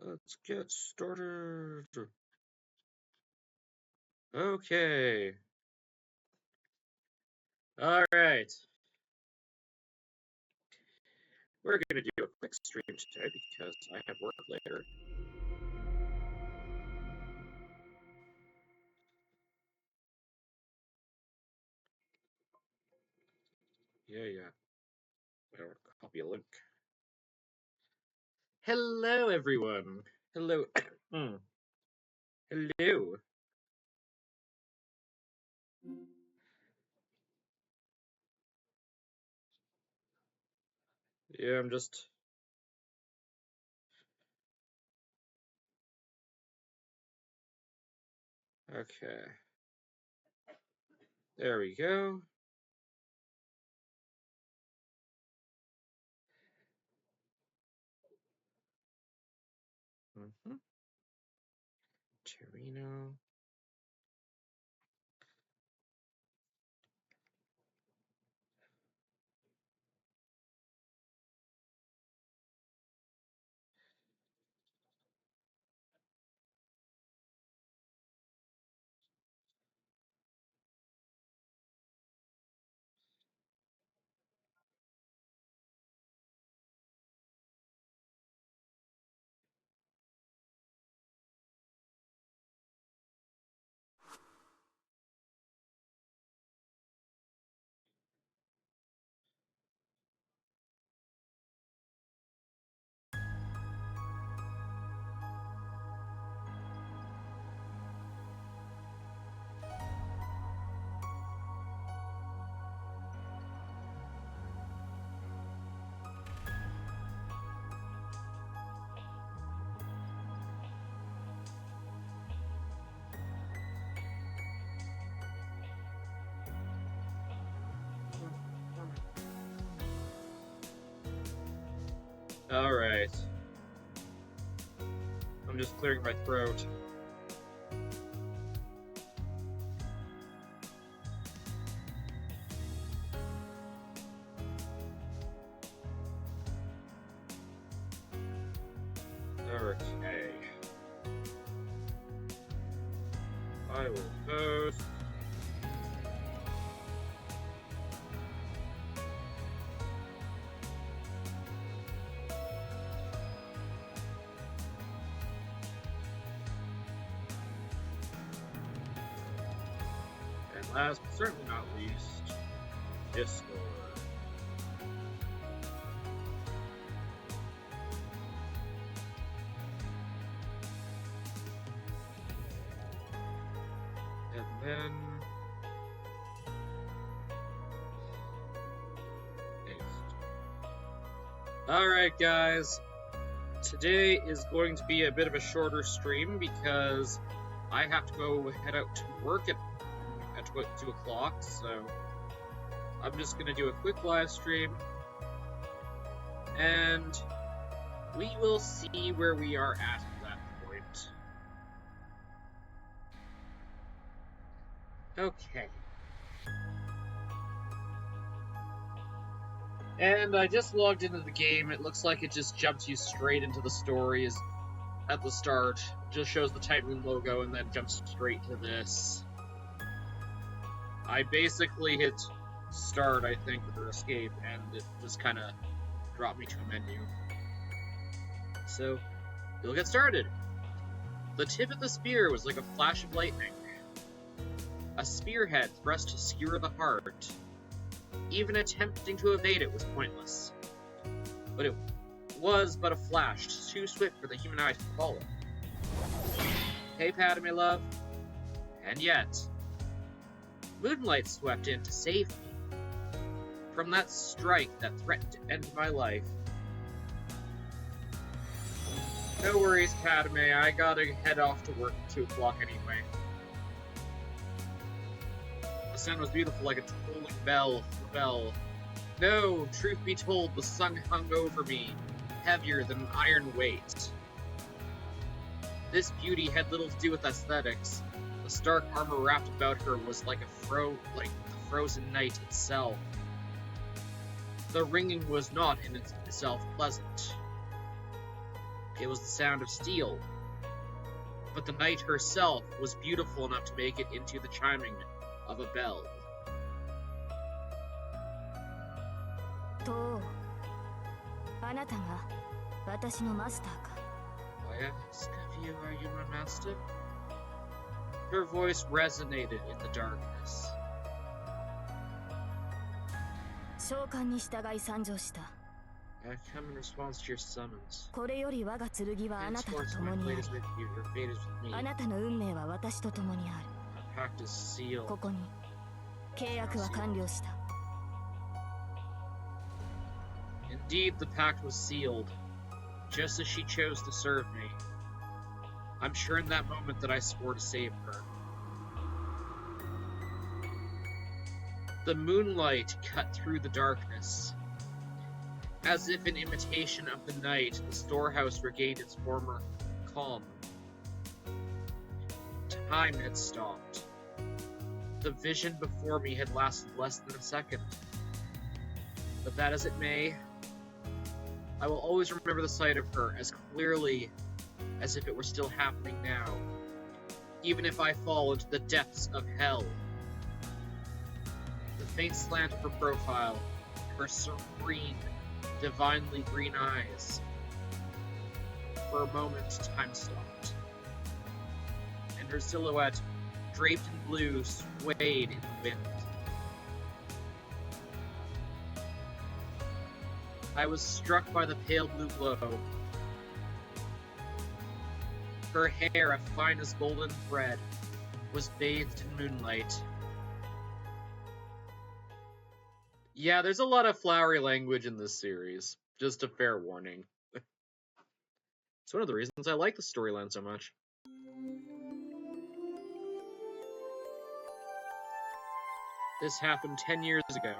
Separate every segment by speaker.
Speaker 1: Let's get started. Okay. All right. We're going to do a quick stream today because I have work later. Yeah. Whatever. Copy a link. Hello, everyone. Hello. Hello. Yeah, I'm just. Okay. There we go. Torino. All right. I'm just clearing my throat. Okay. I will post. And last but certainly not least, Discord. And then paste. Alright guys, today is going to be a bit of a shorter stream because I have to go head out to work at 2 o'clock, so I'm just going to do a quick live stream and we will see where we are at that point. Okay. And I just logged into the game. It looks like it just jumps you straight into the stories at the start. It just shows the Titan logo and then jumps straight to this. I basically hit start, I think, or escape, and it just kind of dropped me to a menu. So, we'll get started. The tip of the spear was like a flash of lightning. A spearhead thrust to skewer the heart. Even attempting to evade it was pointless. But it was but a flash, too swift for the human eye to follow. Hey, Padme, love. And yet, moonlight swept in to save me from that strike that threatened to end my life. No worries, Padme. I gotta head off to work at 2 o'clock anyway. The sun was beautiful like a tolling bell. No, truth be told, the sun hung over me, heavier than an iron weight. This beauty had little to do with aesthetics. The stark armor wrapped about her was like the frozen night itself. The ringing was not in itself pleasant. It was the sound of steel. But the night herself was beautiful enough to make it into the chiming of a bell.
Speaker 2: To, あなたが私のマスターか?
Speaker 1: I ask of you, are you my master? Her voice resonated in the darkness.
Speaker 2: 召喚に従い参上した。
Speaker 1: I come in response to your summons.
Speaker 2: これより我が剣はあなたと共にあり、あなたの運命は私と共にある。
Speaker 1: Pact is sealed.
Speaker 2: ここに契約は完了した。
Speaker 1: Indeed, the pact was sealed, just as she chose to serve me. I'm sure in that moment that I swore to save her. The moonlight cut through the darkness. As if in imitation of the night, the storehouse regained its former calm. Time had stopped. The vision before me had lasted less than a second. But that as it may, I will always remember the sight of her as clearly as if it were still happening now, even if I fall into the depths of hell. The faint slant of her profile, her serene, divinely green eyes. For a moment, time stopped, and her silhouette, draped in blue, swayed in the wind. I was struck by the pale blue glow. Her hair, as fine as golden thread, was bathed in moonlight. Yeah, there's a lot of flowery language in this series. Just a fair warning. It's one of the reasons I like the storyline so much. This happened 10 years ago.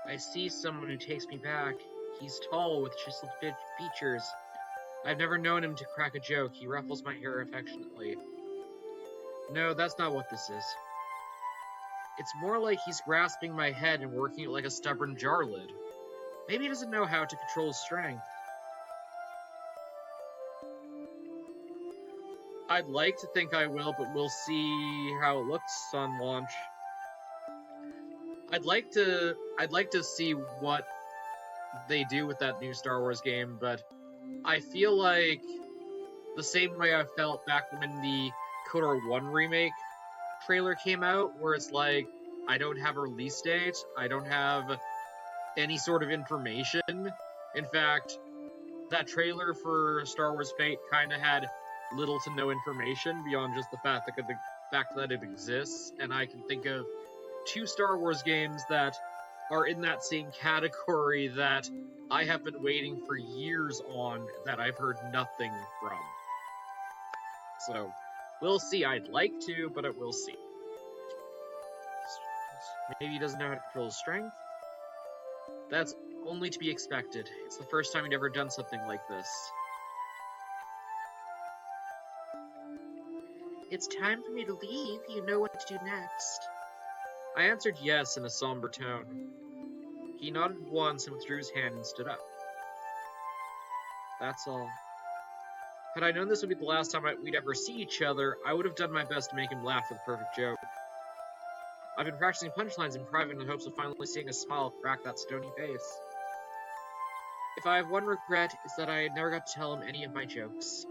Speaker 1: I see someone who takes me back. He's tall with chiseled features. I've never known him to crack a joke. He ruffles my hair affectionately. No, that's not what this is. It's more like he's grasping my head and working it like a stubborn jar lid. Maybe he doesn't know how to control his strength. I'd like to think I will, but we'll see how it looks on launch. I'd like to see what they do with that new Star Wars game, but I feel like the same way I felt back when the KOTOR 1 remake trailer came out, where it's like, I don't have a release date, I don't have any sort of information. In fact, that trailer for Star Wars Fate kind of had little to no information beyond just the fact that it exists, and I can think of 2 Star Wars games that are in that same category that I have been waiting for years on that I've heard nothing from. So, we'll see. I'd like to, but we'll see. Maybe he doesn't know how to control his strength. That's only to be expected. It's the first time he'd ever done something like this. It's time for me to leave. You know what to do next. I answered yes in a somber tone. He nodded once and withdrew his hand and stood up. That's all. Had I known this would be the last time we'd ever see each other, I would have done my best to make him laugh with the perfect joke. I've been practicing punchlines in private in the hopes of finally seeing a smile crack that stony face. If I have one regret, it's that I never got to tell him any of my jokes.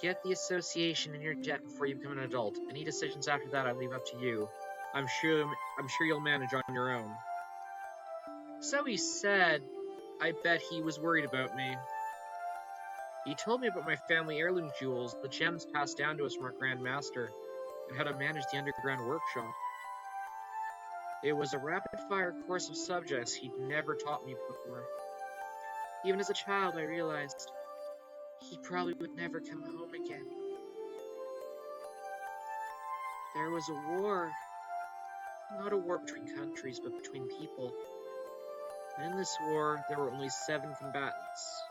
Speaker 1: Get the association in your debt before you become an adult. Any decisions after that I leave up to you. I'm sure you'll manage on your own. So he said. I bet he was worried about me. He told me about my family heirloom jewels, the gems passed down to us from our Grand Master, and how to manage the underground workshop. It was a rapid-fire course of subjects he'd never taught me before. Even as a child, I realized he probably would never come home again. There was a war. Not a war between countries, but between people. In this war, there were only 7 combatants.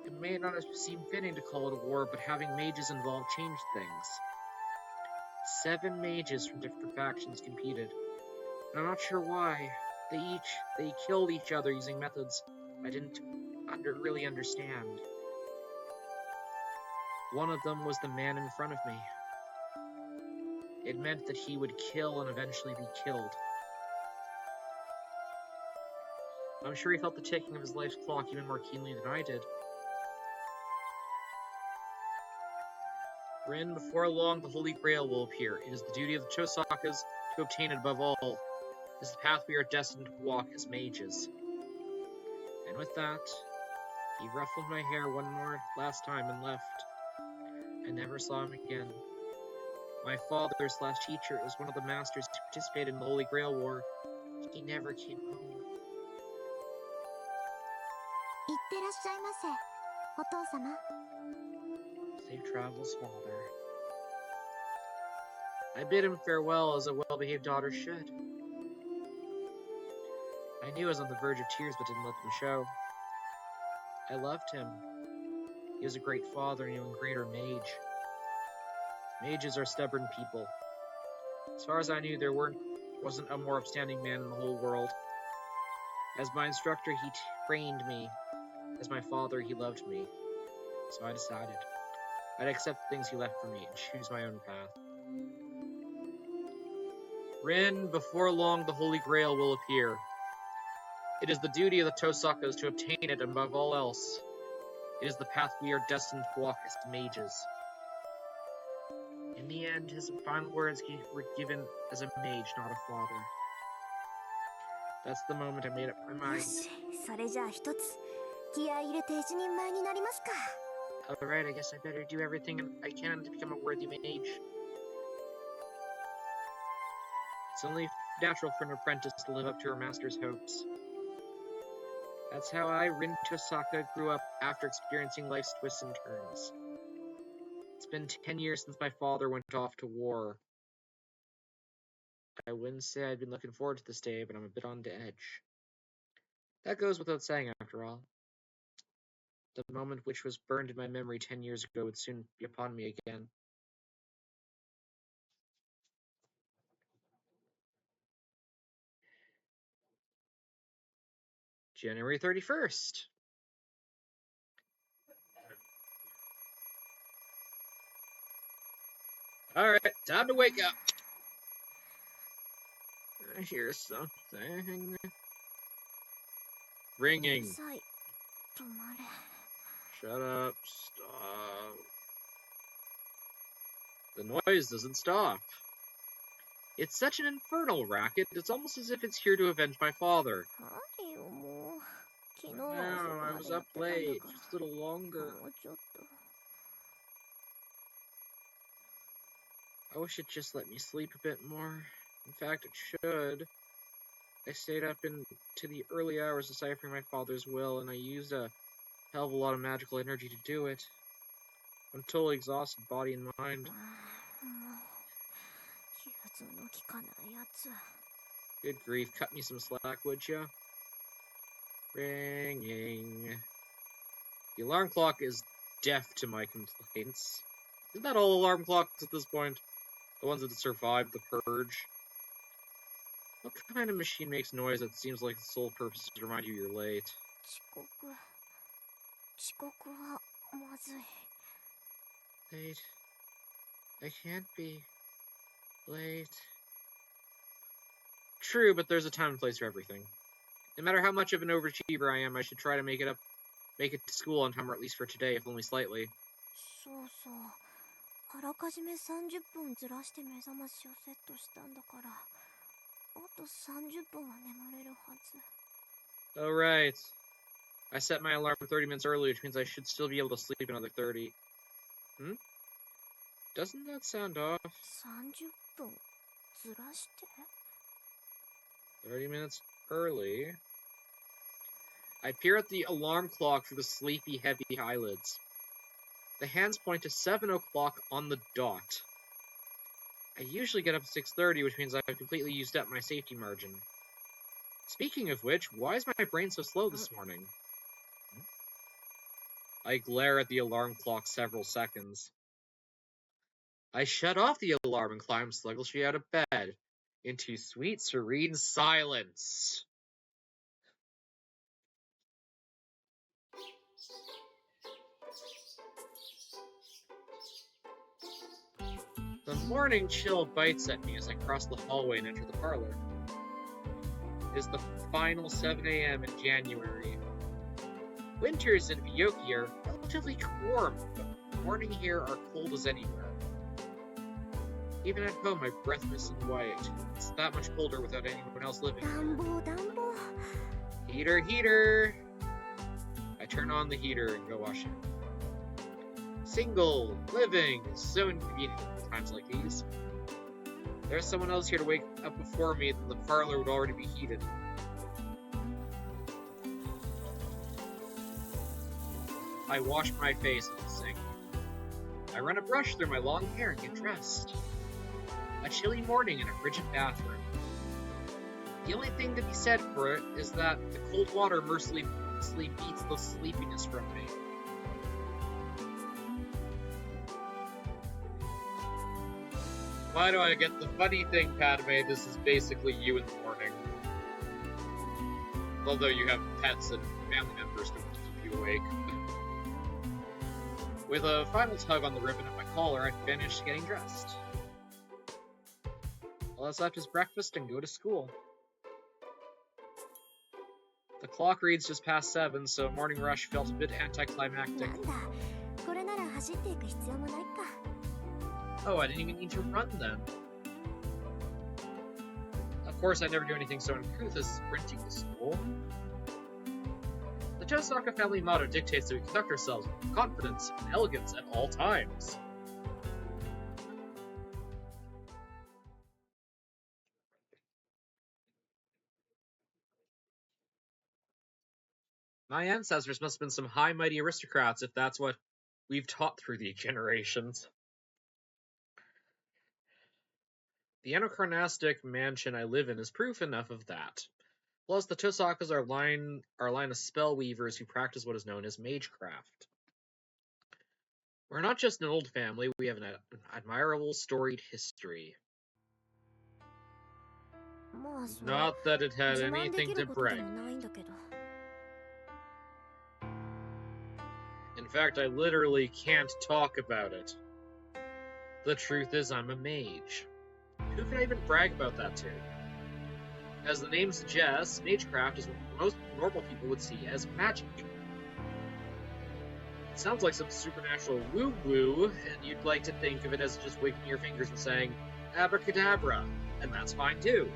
Speaker 1: It may not have seemed fitting to call it a war, but having mages involved changed things. 7 mages from different factions competed. And I'm not sure why. They killed each other using methods I didn't really understand. One of them was the man in front of me. It meant that he would kill and eventually be killed. I'm sure he felt the ticking of his life's clock even more keenly than I did. Rin, before long the Holy Grail will appear. It is the duty of the Tosakas to obtain it above all. It is the path we are destined to walk as mages. And with that, he ruffled my hair last time and left. I never saw him again. My father/teacher is one of the masters who participated in the Holy Grail War. He never came home. Safe travels, father. I bid him farewell as a well-behaved daughter should. I knew I was on the verge of tears but didn't let them show. I loved him. He was a great father and an even greater mage. Mages are stubborn people. As far as I knew, there wasn't a more upstanding man in the whole world. As my instructor, he trained me. As my father, he loved me. So I decided I'd accept the things he left for me and choose my own path. Rin, before long the Holy Grail will appear. It is the duty of the Tosakas to obtain it above all else. It is the path we are destined to walk as mages. In the end, his final words were given as a mage, not a father. That's the moment I made up my mind. Alright, I guess I better do everything I can to become a worthy mage. It's only natural for an apprentice to live up to her master's hopes. That's how I, Rin Tosaka, grew up after experiencing life's twists and turns. It's been 10 years since my father went off to war. I wouldn't say I'd been looking forward to this day, but I'm a bit on the edge. That goes without saying, after all. The moment which was burned in my memory 10 years ago would soon be upon me again. January 31st. Alright, time to wake up. I hear something. Ringing. Shut up. Stop. The noise doesn't stop. It's such an infernal racket, it's almost as if it's here to avenge my father. No, I was up late. Just a little longer. I wish it just let me sleep a bit more. In fact, it should. I stayed up into the early hours deciphering my father's will, and I used a hell of a lot of magical energy to do it. I'm totally exhausted, body and mind. Good grief, cut me some slack, would ya? Ringing. The alarm clock is deaf to my complaints. Isn't that all alarm clocks at this point? The ones that survived the purge? What kind of machine makes noise that seems like its sole purpose is to remind you you're late? Late. I can't be late. True, but there's a time and place for everything. No matter how much of an overachiever I am, I should try to make it to school on time, or at least for today, if only slightly. Oh, right. I set my alarm 30 minutes early, which means I should still be able to sleep another 30. Doesn't that sound off? 30 minutes early. I peer at the alarm clock through the sleepy, heavy eyelids. The hands point to 7 o'clock on the dot. I usually get up at 6:30, which means I've completely used up my safety margin. Speaking of which, why is my brain so slow this morning? I glare at the alarm clock several seconds. I shut off the alarm and climb sluggishly out of bed, into sweet, serene silence. The morning chill bites at me as I cross the hallway and enter the parlor. It is the final 7 a.m. in January. Winters in Vyoki are relatively warm, but morning here are cold as anywhere. Even at home, my breath misty white. It's that much colder without anyone else living here. Heater, heater! I turn on the heater and go washing. Single, living, so inconvenient at times like these. If there's someone else here to wake up before me, then the parlor would already be heated. I wash my face in the sink. I run a brush through my long hair and get dressed. A chilly morning in a frigid bathroom. The only thing to be said for it is that the cold water mercilessly beats the sleepiness from me. Why do I get the funny thing, Padme? This is basically you in the morning. Although you have pets and family members to keep you awake. With a final tug on the ribbon of my collar, I finish getting dressed. All that's left is breakfast and go to school. The clock reads just past 7, so morning rush felt a bit anticlimactic. Oh, I didn't even need to run then. Of course, I never do anything so uncouth as sprinting to school. The Tosaka family motto dictates that we conduct ourselves with confidence and elegance at all times. My ancestors must have been some high mighty aristocrats if that's what we've taught through the generations. The anachronistic mansion I live in is proof enough of that. Plus, the Tosakas are a line of spell weavers who practice what is known as magecraft. We're not just an old family, we have an admirable storied history. Not that it had anything to brag. In fact, I literally can't talk about it. The truth is, I'm a mage. Who can I even brag about that to? As the name suggests, magecraft is what most normal people would see as magic. It sounds like some supernatural woo-woo, and you'd like to think of it as just wiggling your fingers and saying, abracadabra, and that's fine too.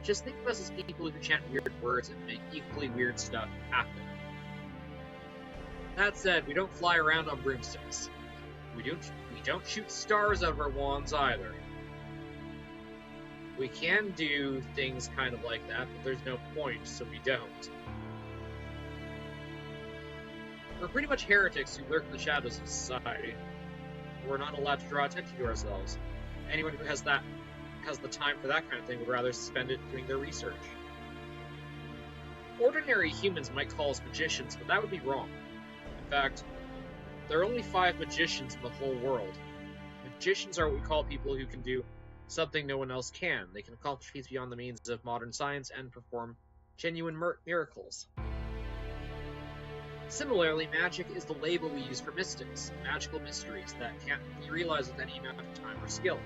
Speaker 1: Just think of us as people who chant weird words and make equally weird stuff happen. That said, we don't fly around on broomsticks. We don't shoot stars out of our wands either. We can do things kind of like that, but there's no point, so we don't. We're pretty much heretics who lurk in the shadows of society. We're not allowed to draw attention to ourselves. Anyone who has the time for that kind of thing would rather spend it doing their research. Ordinary humans might call us magicians, but that would be wrong. In fact, there are only 5 magicians in the whole world. Magicians are what we call people who can do something no one else can. They can accomplish feats beyond the means of modern science and perform genuine miracles. Similarly, magic is the label we use for mystics, magical mysteries that can't be realized with any amount of time or skill.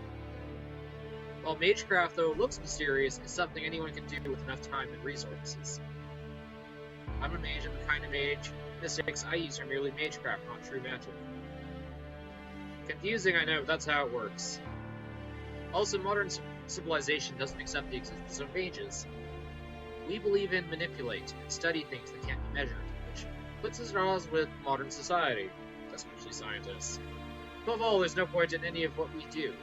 Speaker 1: While magecraft, though, looks mysterious, is something anyone can do with enough time and resources. I'm a mage, and the kind of mystics I use are merely magecraft, not true magic. Confusing, I know, but that's how it works. Also, modern civilization doesn't accept the existence of mages. We believe in manipulate and study things that can't be measured, which puts us at odds with modern society, especially scientists. Above all, there's no point in any of what we do.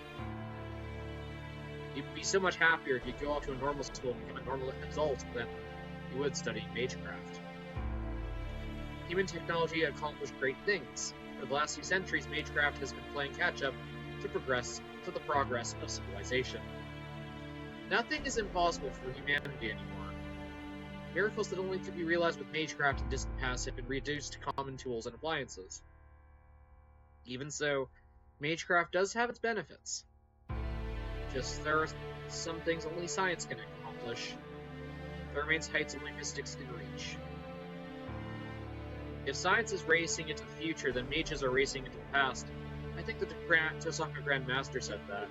Speaker 1: You'd be so much happier if you go off to a normal school and become a normal adult than you would studying magecraft. Human technology accomplished great things. For the last few centuries, magecraft has been playing catch-up to the progress of civilization. Nothing is impossible for humanity anymore. Miracles that only could be realized with magecraft and distant past have been reduced to common tools and appliances. Even so, magecraft does have its benefits. Just there are some things only science can accomplish. There remains heights only mystics can reach. If science is racing into the future, then mages are racing into the past. I think the Tosaka Grand Master said that.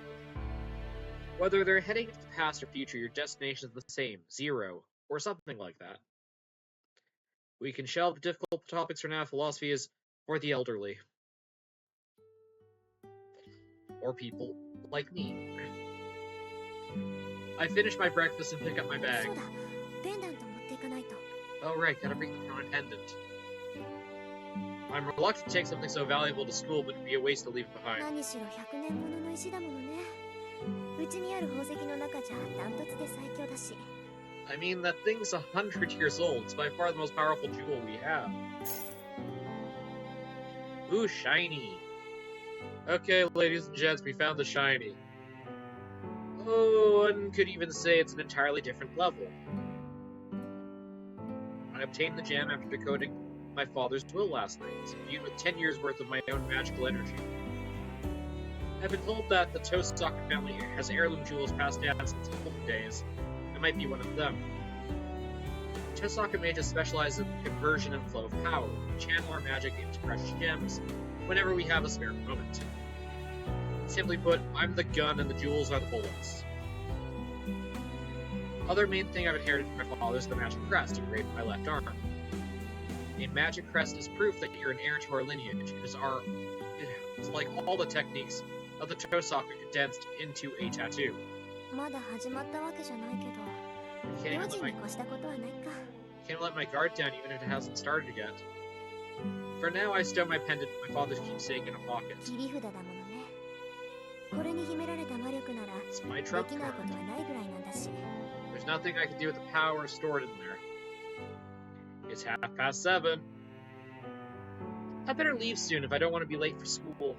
Speaker 1: Whether they're heading into the past or future, your destination is the same, 0, or something like that. We can shelve the difficult topics for now. Philosophy is for the elderly. Or people like me. I finish my breakfast and pick up my bag. Oh right, gotta bring the pendant. I'm reluctant to take something so valuable to school, but it'd be a waste to leave it behind. I mean, that thing's 100 years old. It's by far the most powerful jewel we have. Ooh, shiny. Okay, ladies and gents, we found the shiny. Oh, one could even say it's an entirely different level. I obtained the gem after decoding my father's will last night. It's imbued with 10 years worth of my own magical energy. I've been told that the Tosaka family has heirloom jewels passed down since olden days. I might be one of them. Tosaka mages specialize in conversion and flow of power. We channel our magic into precious gems whenever we have a spare moment. Simply put, I'm the gun and the jewels are the bullets. Other main thing I've inherited from my father is the magic crest engraved in my left arm. A magic crest is proof that you're an heir to our lineage. It's like all the techniques of the Tosaka condensed into a tattoo. Can't let my guard down even if it hasn't started yet. For now, I stow my pendant with my father's keepsake in a pocket. It's my trump card. There's nothing I can do with the power stored in there. It's 7:30. I better leave soon if I don't want to be late for school.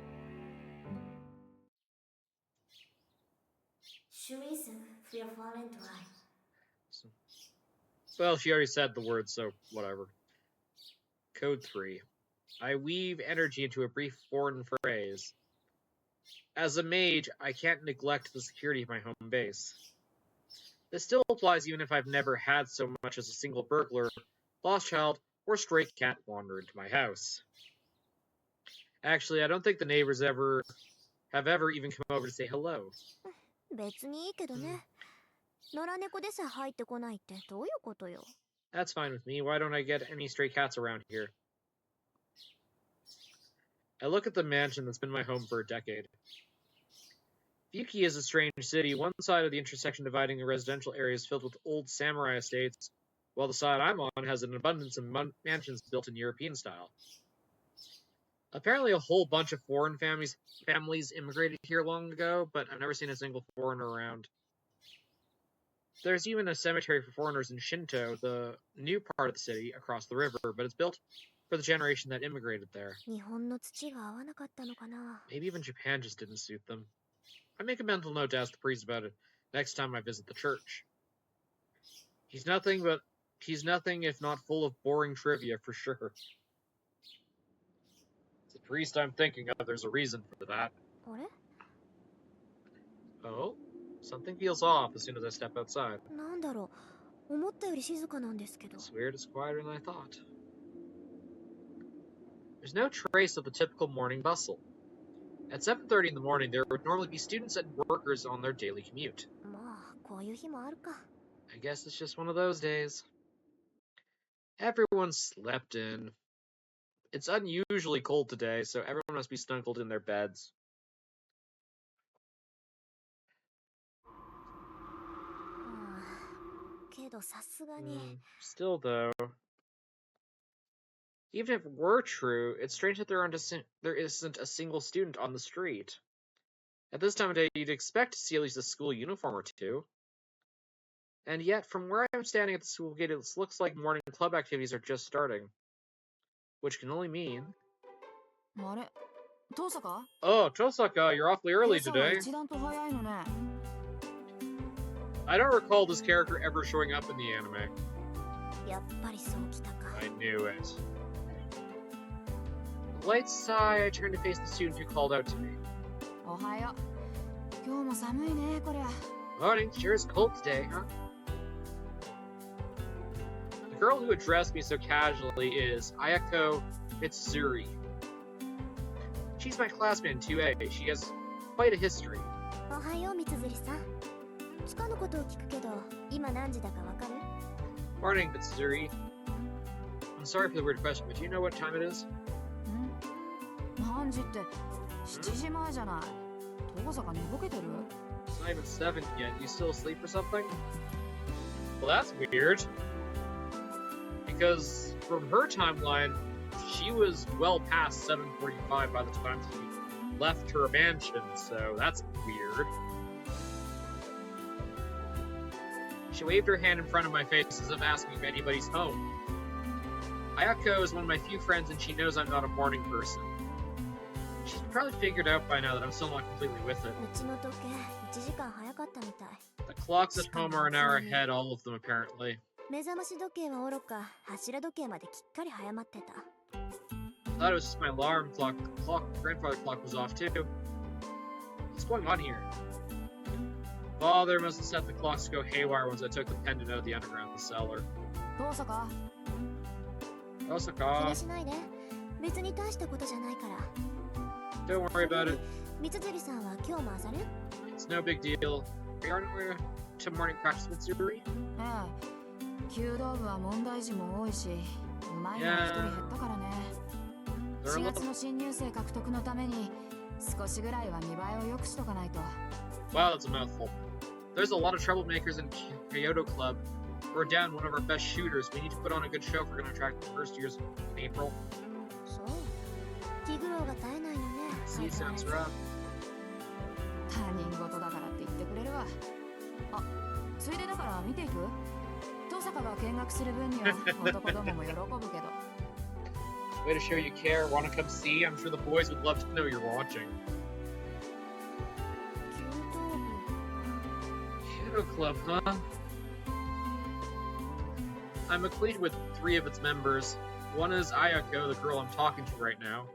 Speaker 1: Well, she already said the word, so whatever. Code 3. I weave energy into a brief foreign phrase. As a mage, I can't neglect the security of my home base. This still applies even if I've never had so much as a single burglar, lost child, or stray cat wander into my house. Actually, I don't think the neighbors have ever even come over to say hello. That's fine with me. Why don't I get any stray cats around here? I look at the mansion that's been my home for a decade. Fuki is a strange city. One side of the intersection dividing the residential area is filled with old samurai estates, while the side I'm on has an abundance of mansions built in European style. Apparently a whole bunch of foreign families immigrated here long ago, but I've never seen a single foreigner around. There's even a cemetery for foreigners in Shinto, the new part of the city, across the river, but it's built for the generation that immigrated there. Maybe even Japan just didn't suit them. I make a mental note to ask the priest about it next time I visit the church. He's nothing if not full of boring trivia for sure. It's the priest I'm thinking of. There's a reason for that. Oh, something feels off as soon as I step outside. It's weird, it's quieter than I thought. There's no trace of the typical morning bustle. At 7:30 in the morning, there would normally be students and workers on their daily commute. I guess it's just one of those days. Everyone slept in. It's unusually cold today, so everyone must be snuggled in their beds. Still, though, even if it were true, it's strange that there isn't a single student on the street. At this time of day, you'd expect to see at least a school uniform or two. And yet, from where I'm standing at the school gate, it looks like morning club activities are just starting. Which can only mean... Oh, Tosaka, you're awfully early today. I don't recall this character ever showing up in the anime. I knew it. The lights sigh, I turned to face the student who called out to me. Morning, sure is cold today, huh? The girl who addressed me so casually is Ayako Mitsuri. She's my classmate in 2A. She has quite a history. Morning, Mitsuri. I'm sorry for the weird question, but do you know what time it is? It's not even 7 yet. You still asleep or something? Well, that's weird. Because from her timeline, she was well past 7:45 by the time she left her mansion, so that's weird. She waved her hand in front of my face as if asking if anybody's home. Ayako is one of my few friends, and she knows I'm not a morning person. She's probably figured out by now that I'm still not completely with it. The clocks at home are an hour ahead, all of them apparently. I thought it was just my alarm clock. Grandfather clock was off too. What's going on here? Father must have set the clocks to go haywire once I took the pendant out of the underground cellar. Osaka. Don't worry about it. It's no big deal. Are you on to morning practice, Mitsuri? Yeah. Wow, that's a mouthful. There's a lot of troublemakers in Kyoto Club. We're down one of our best shooters. We need to put on a good show if we're going to attract the first years in April. See, sounds rough. Way to show you care. Want to come see? I'm sure the boys would love to know you're watching. Kyoto Club, huh? I'm acquainted with 3 of its members. One is Ayako, the girl I'm talking to right now.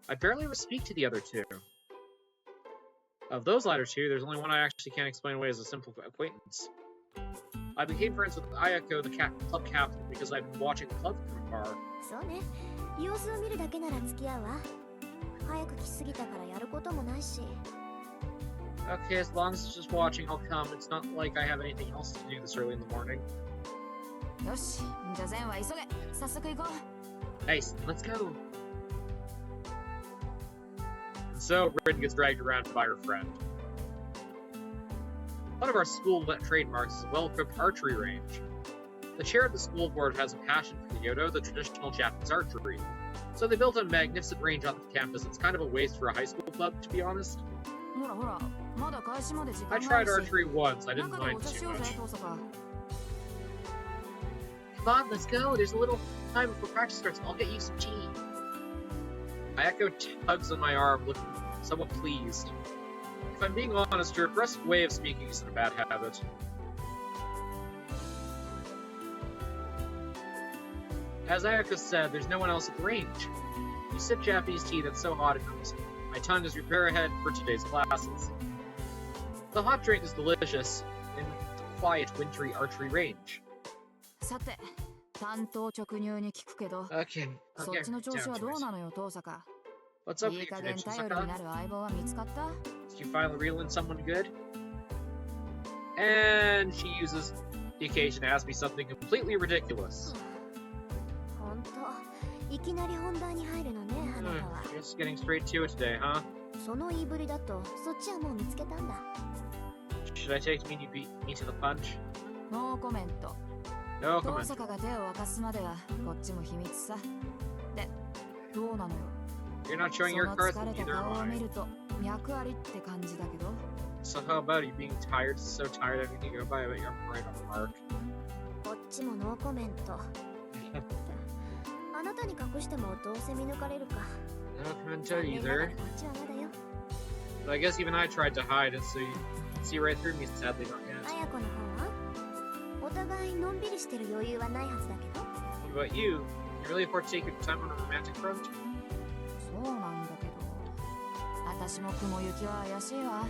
Speaker 1: I barely ever speak to the other 2. Of those latter 2, there's only one I actually can't explain away as a simple acquaintance. I became friends with Ayako, the club captain, because I've been watching the club from afar. Okay, as long as it's just watching, I'll come. It's not like I have anything else to do this early in the morning. Nice, let's go. And so, Rin gets dragged around by her friend. One of our school trademarks is a well-equipped archery range. The chair of the school board has a passion for Kyoto, the traditional Japanese archery. So they built a magnificent range on the campus. It's kind of a waste for a high school club, to be honest. I tried archery once. I didn't mind too much. Come on, let's go. There's a little time before practice starts. I'll get you some tea. Ayako tugs on my arm, looking somewhat pleased. If I'm being honest, her aggressive way of speaking isn't a bad habit. As Ayako said, there's no one else at the range. You sip Japanese tea that's so hot it comes my tongue as we prepare ahead for today's classes. The hot drink is delicious in the quiet, wintry archery range. Okay, what's up with you today, Tosaka? Did you finally reel in someone good? And she uses the occasion to ask me something completely ridiculous. Just getting straight to it today, huh? Should I take me to the punch? No comment. No comment. You're not showing your cards, neither am I. So how about you being tired? So tired everything you go by, but you're right on the mark. No comment either. But I guess even I tried to hide it, so you see right through me, sadly not yet.
Speaker 2: 綾子の方はお互いのんびりしてる余裕はないはずだけど。
Speaker 1: What about you? You really partake of time on a romantic front?
Speaker 2: そうなんだけど、私も雲行きは怪しいわ。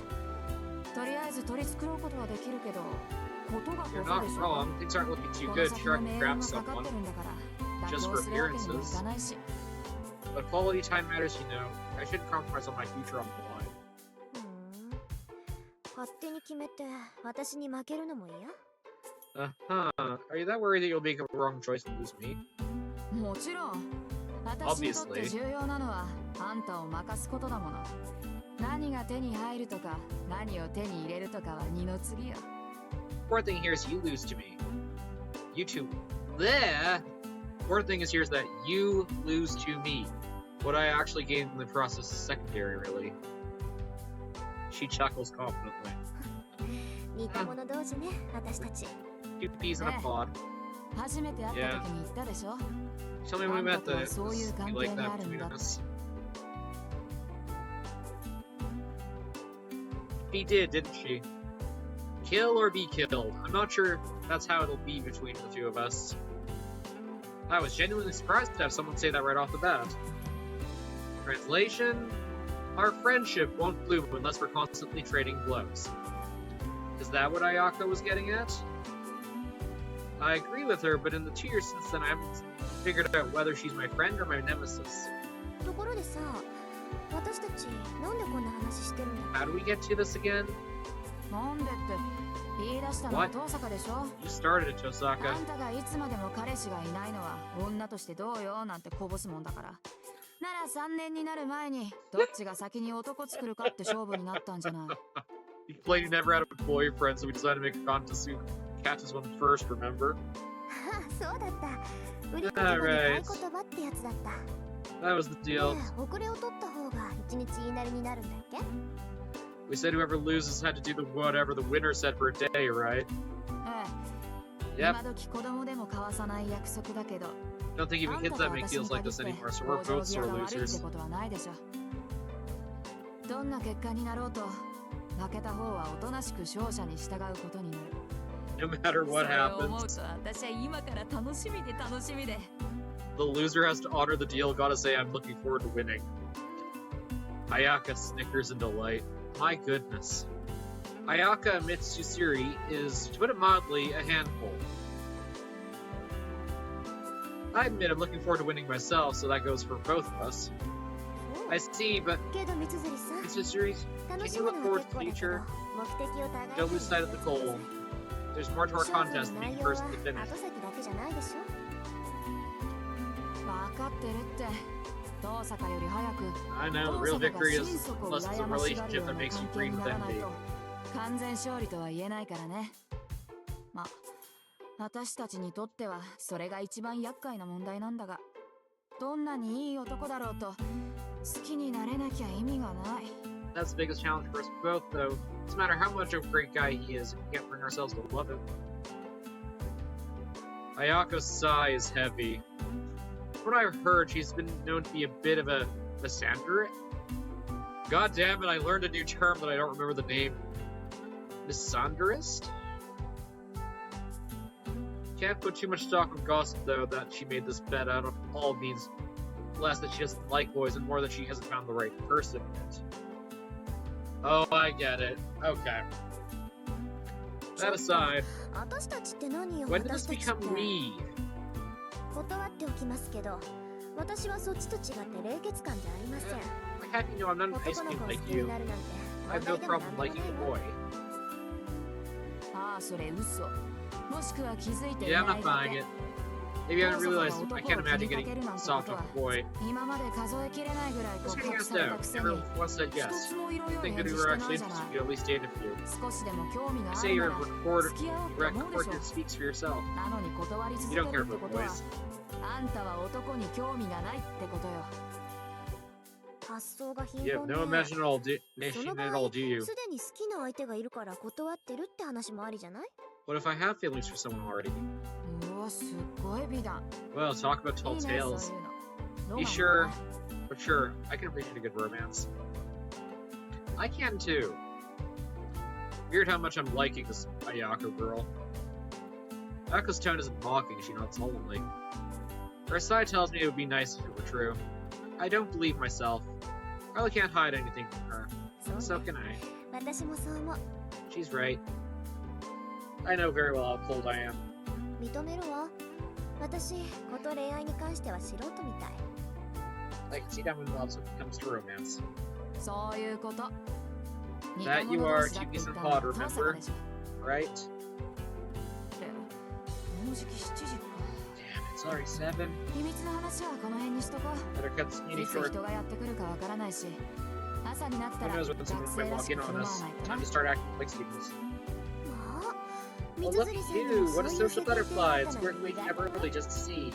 Speaker 2: とりあえず取り繕うことはできるけど、ことが
Speaker 1: You're
Speaker 2: こ
Speaker 1: not
Speaker 2: こでしょ。
Speaker 1: wrong. Things aren't looking too
Speaker 2: この
Speaker 1: good.
Speaker 2: 先
Speaker 1: Sure,
Speaker 2: の
Speaker 1: I
Speaker 2: 命
Speaker 1: can
Speaker 2: 運
Speaker 1: grab
Speaker 2: がかか
Speaker 1: someone.
Speaker 2: ってるんだから、
Speaker 1: Just
Speaker 2: 妥
Speaker 1: for
Speaker 2: 協するわけにもい
Speaker 1: appearances.
Speaker 2: かないし。
Speaker 1: But quality time matters, you know. I shouldn't compromise on my future on the line.
Speaker 2: 勝手に決めて私に負けるのも嫌？
Speaker 1: Uh-huh. Are you that worried that you'll make a wrong choice and lose me?
Speaker 2: もちろん。私にとって重要なのはあんたを任すことだもの。何が手に入るとか、何を手に入れるとかは二の次よ。
Speaker 1: Important thing here is you lose to me. You two. Bleh! Important thing is here is that you lose to me. What I actually gained in the process is secondary, really. She chuckles confidently.
Speaker 2: 似た者同士ね、私たち。
Speaker 1: Two peas in a pod.
Speaker 2: 初めて会った時に言ったでしょ。
Speaker 1: Tell me when we met that it was like that between us. She did, didn't she? Kill or be killed. I'm not sure that's how it'll be between the two of us. I was genuinely surprised to have someone say that right off the bat. Translation: our friendship won't bloom unless we're constantly trading blows. Is that what Ayaka was getting at? I agree with her, but in the 2 years since then, I haven't figured out whether she's my friend or my nemesis.
Speaker 2: ところでさ、私たちなんでこんな話してるんだっけ？
Speaker 1: How do we get to this again?
Speaker 2: なんでって言い出したのは遠坂でしょ。
Speaker 1: You started it, Tosaka.
Speaker 2: あんたがいつまでも彼氏がいないのは女としてどうよなんてこぼすもんだから。なら3年になる前にどっちが先に男作るかって勝負になったんじゃない。
Speaker 1: You complained you never had a boyfriend, so we decided to make a contest who catches one first, remember?
Speaker 2: そうだった。売り言葉に買い言葉ってやつだった。
Speaker 1: That was the deal.
Speaker 2: 遅れを取った方が一日言いなりになるんだっけ？
Speaker 1: We said whoever loses had to do the whatever the winner said for a day, right?
Speaker 2: ええ。
Speaker 1: Yep.
Speaker 2: 今時子供でも交わさない約束だけど。
Speaker 1: Don't think even kids that make deals like this anymore, so we're both sore losers.
Speaker 2: どんな結果になろうと、負けた方はおとなしく勝者に従うことになる。
Speaker 1: No matter what
Speaker 2: それを思う
Speaker 1: happens,
Speaker 2: と私は今から楽しみで楽しみで。
Speaker 1: the loser has to honor the deal. Gotta say, I'm looking forward to winning. Ayaka snickers in delight. My goodness. Ayaka admits Yusuri is, to put it mildly, a handful. I admit I'm looking forward to winning myself, so that goes for both of us. I see, but Yusuri, can you look forward to the future? Don't lose sight of the goal. There's more to our contest than being first to the finish.
Speaker 2: 分かってるって。遠坂より早く。
Speaker 1: I know, the real victory is unless it's a relationship that makes you dream with envy.
Speaker 2: 完全勝利とは言えないからね。まあ、私たちにとってはそれが一番厄介な問題なんだが、どんなにいい男だろうと好きになれなきゃ意味がない。
Speaker 1: That's the biggest challenge for us both, though. Doesn't matter how much of a great guy he is, we can't bring ourselves to love him. Ayaka's sigh is heavy. From what I've heard, she's been known to be a bit of a misandrist. God damn it, I learned a new term that I don't remember the name. Misandrist? Can't put too much stock on gossip, though, that she made this bet out of all means less that she doesn't like boys and more that she hasn't found the right person yet. Oh, I get it. Okay. That aside, when did this become we?
Speaker 2: 断っておきますけど、私はそっちと違って冷血感じゃありません。
Speaker 1: I happy you know I'm not an ice cream like you. I have no problem liking a boy.
Speaker 2: ああ、それ嘘。もしくは気づいてい
Speaker 1: Yeah,
Speaker 2: な
Speaker 1: I'm
Speaker 2: い
Speaker 1: not
Speaker 2: だ
Speaker 1: buying
Speaker 2: け。
Speaker 1: it. Maybe I haven't realized. I can't imagine getting soft on a boy.
Speaker 2: 今まで数えきれないぐらい
Speaker 1: Just
Speaker 2: 告
Speaker 1: getting
Speaker 2: 白
Speaker 1: asked
Speaker 2: された
Speaker 1: out.
Speaker 2: くせに、
Speaker 1: Never once said
Speaker 2: 一
Speaker 1: yes.
Speaker 2: つも色々
Speaker 1: Think
Speaker 2: 返
Speaker 1: that
Speaker 2: 事
Speaker 1: we
Speaker 2: し
Speaker 1: were
Speaker 2: てな
Speaker 1: actually
Speaker 2: いじゃない
Speaker 1: interested. You at least dated a few.
Speaker 2: 少しでも興味があ
Speaker 1: Say
Speaker 2: るな
Speaker 1: your
Speaker 2: ら
Speaker 1: record
Speaker 2: 付き合おうと
Speaker 1: record
Speaker 2: 思うでしょ。
Speaker 1: speaks for yourself.
Speaker 2: なのに断り続
Speaker 1: You
Speaker 2: け
Speaker 1: don't
Speaker 2: る
Speaker 1: care
Speaker 2: って
Speaker 1: for
Speaker 2: ことは
Speaker 1: boys.
Speaker 2: あんたは男に興味がないってことよ。発想が貧
Speaker 1: You
Speaker 2: 乏
Speaker 1: have
Speaker 2: ね。
Speaker 1: no imagination at all, do
Speaker 2: その場
Speaker 1: at
Speaker 2: 合、
Speaker 1: all, do you?
Speaker 2: すでに好きな相手がいるから断ってるって話もありじゃない？
Speaker 1: What if I have feelings for someone already?
Speaker 2: うわ、すっごい美談。
Speaker 1: Well, talk about
Speaker 2: い
Speaker 1: tall
Speaker 2: いね、そう
Speaker 1: tales.
Speaker 2: いうの。ロマ
Speaker 1: Be
Speaker 2: ンだ
Speaker 1: sure,
Speaker 2: な。
Speaker 1: but sure, I can appreciate a good romance. I can too. Weird how much I'm liking this Ayako girl. Ayako's tone isn't mocking, she nods solemnly. Her side tells me it would be nice if it were true. I don't believe myself. I really can't hide anything from her. So can I. She's right. I know very well how cold I am. I can see that when love comes to romance. That you are to be some pod, remember? Right? Damn, it's already 7. Better cut this meeting short. Who knows when someone might walk in on us? Time to start acting like students. Well, look at you! What a social butterfly! It's worth waking up early just to see.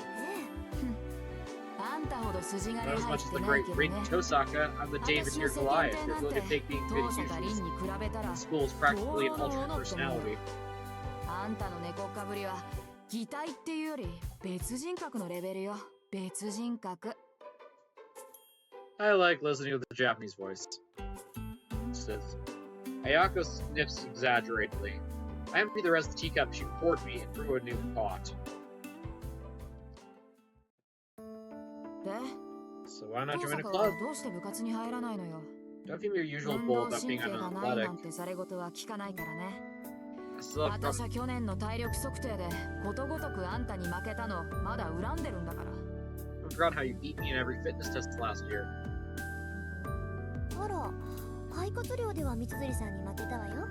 Speaker 1: Not as much as the great Raiden Tosaka, I'm the David here Goliath. You're willing to take being goody two-shoes. School is practically an alternate personality. I like listening to the Japanese voice. It says, Ayako sniffs exaggeratedly. I emptied the rest of the teacup she poured me and threw a new pot. So why not join a club? Don't give me your usual bull about being unathletic. I still have I forgot how you beat me in every fitness test last year.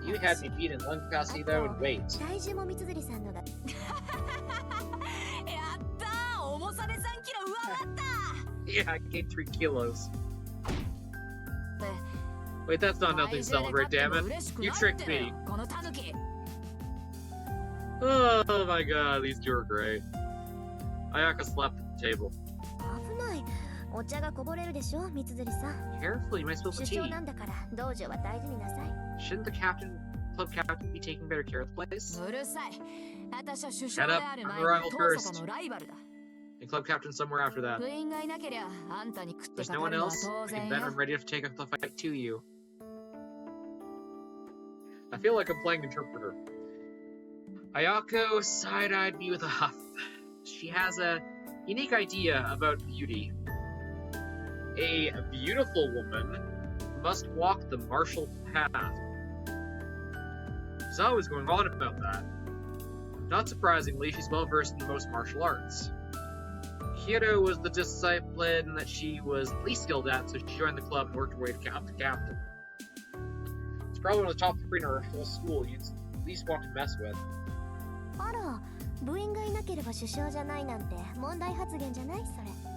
Speaker 1: You had me beat in lung capacity though and weight. Yeah, I gained 3 kilos. Wait, that's not nothing to celebrate, damn it. You tricked me. Oh my god, these two are great. Ayaka slapped at the table. Careful, you might spill the tea. Shouldn't the club captain be taking better care of the place? Shut up, I'm the rival first. And club captain somewhere after that. There's no one else? I can bet I'm ready to take up the fight to you. I feel like I'm playing interpreter. Ayako side-eyed me with a huff. She has a unique idea about beauty. A beautiful woman must walk the martial path. She's always going on about that. Not surprisingly, she's well versed in most martial arts. Hiro was the discipline that she was least skilled at, so she joined the club and worked her way to the captain. It's probably one of the top 3 in her whole school you'd at least want to mess with.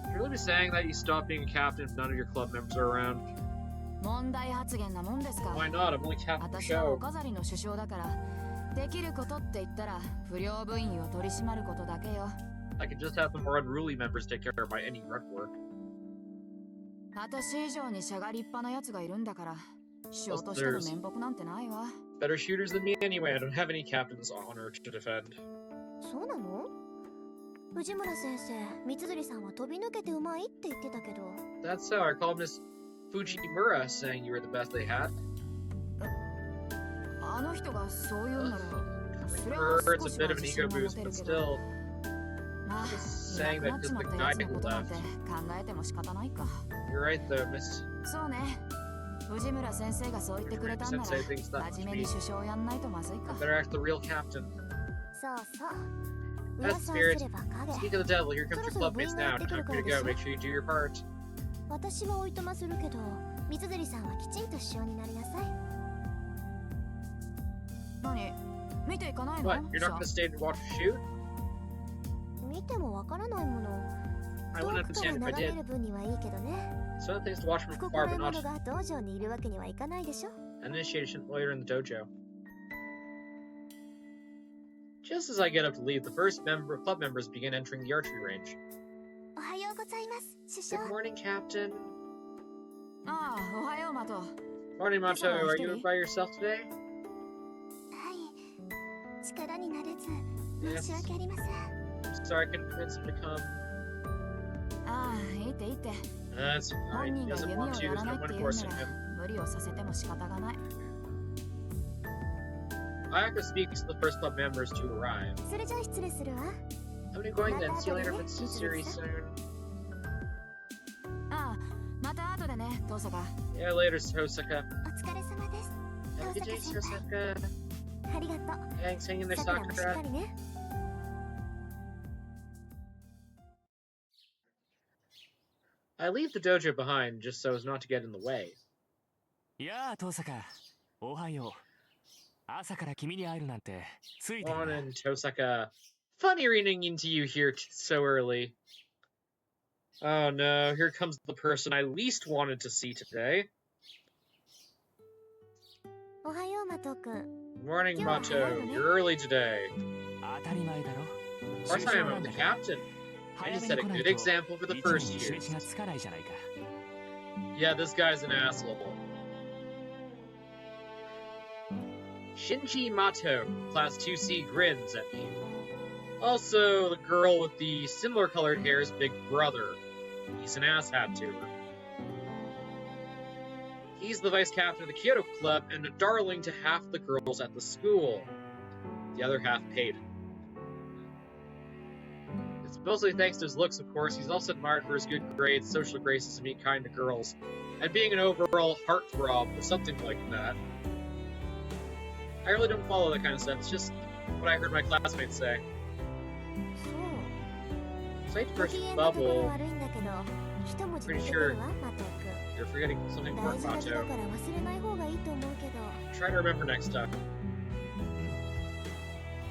Speaker 1: You really be saying that you stop being a captain if none of your club members are around? Why not? I'm only captain of the show. I could just have the more unruly members take care of my any rep work. There's better shooters than me anyway. I don't have any captain's honor to defend. That's so. I called Miss Fujimura saying you were the best they had. For it's a bit of an ego boost, but still. Just saying that just the guy who left. You're right though, Miss. Sensei thinks that much me. I better act the real captain. That's spirit. Speak of the devil, here comes your clubmates now. Time for you to go. Make sure you do your part. What? You're not gonna stay and watch her shoot? I wouldn't understand if I did. Some things to watch from afar, but not an initiation lawyer in the dojo. Just as I get up to leave, the first club members begin entering the archery range. Good morning, Captain. Morning, Mato. Are you by yourself today? Yes. I'm sorry I couldn't convince him to come. That's fine. He doesn't want to. There's no one forcing him. Ayaka speaks to the first club members to arrive.
Speaker 2: それじゃあ失礼するわ。
Speaker 1: I'm going then. See you later, Mitsuri soon.
Speaker 2: ああ、また後でね、トサカ。
Speaker 1: Yeah, later, Tosaka.
Speaker 2: お疲れ様です。
Speaker 1: Have a good day, Tosaka.
Speaker 2: ありがとう。
Speaker 1: Thanks, hang in there,
Speaker 2: さくらもしっか
Speaker 1: Sakura.
Speaker 2: りね。
Speaker 1: I leave the dojo behind just so as not to get in the way.
Speaker 3: いやあ、トサカ。おはよう。朝から君に会えるなんてついてるな。
Speaker 1: Morning, Tosaka. Funny reading into you here so early. Oh no, here comes the person I least wanted to see today.
Speaker 2: おはよう、マト君。
Speaker 1: Morning, Mato. You're early today.
Speaker 3: 当たり前だろ。
Speaker 1: Of course I am. I'm the captain. I just set a good example for the first
Speaker 3: 一年
Speaker 1: years.
Speaker 3: に示しがつかないじゃないか。
Speaker 1: Yeah, this guy's an asshole. Shinji Mato, Class 2C, grins at me. Also, the girl with the similar colored hair's big brother. He's an asshat to her. He's the vice captain of the Kyoto Club and a darling to half the girls at the school. The other half paid. It's mostly thanks to his looks, of course. He's also admired for his good grades, social graces, and being kind to girls, and being an overall heartthrob or something like that. I really don't follow that kind of stuff. It's just what I heard my classmates say.
Speaker 2: そう。
Speaker 1: Site
Speaker 2: ご
Speaker 1: first
Speaker 2: 機嫌なところ
Speaker 1: bubble.
Speaker 2: 悪いんだけど、一文字抜
Speaker 1: Pretty
Speaker 2: けて
Speaker 1: sure
Speaker 2: るわ、マト君。
Speaker 1: you're forgetting something
Speaker 2: 大
Speaker 1: important,
Speaker 2: 事な字だ
Speaker 1: Mato.
Speaker 2: から忘れない方がいいと思うけど。
Speaker 1: Try to remember next time.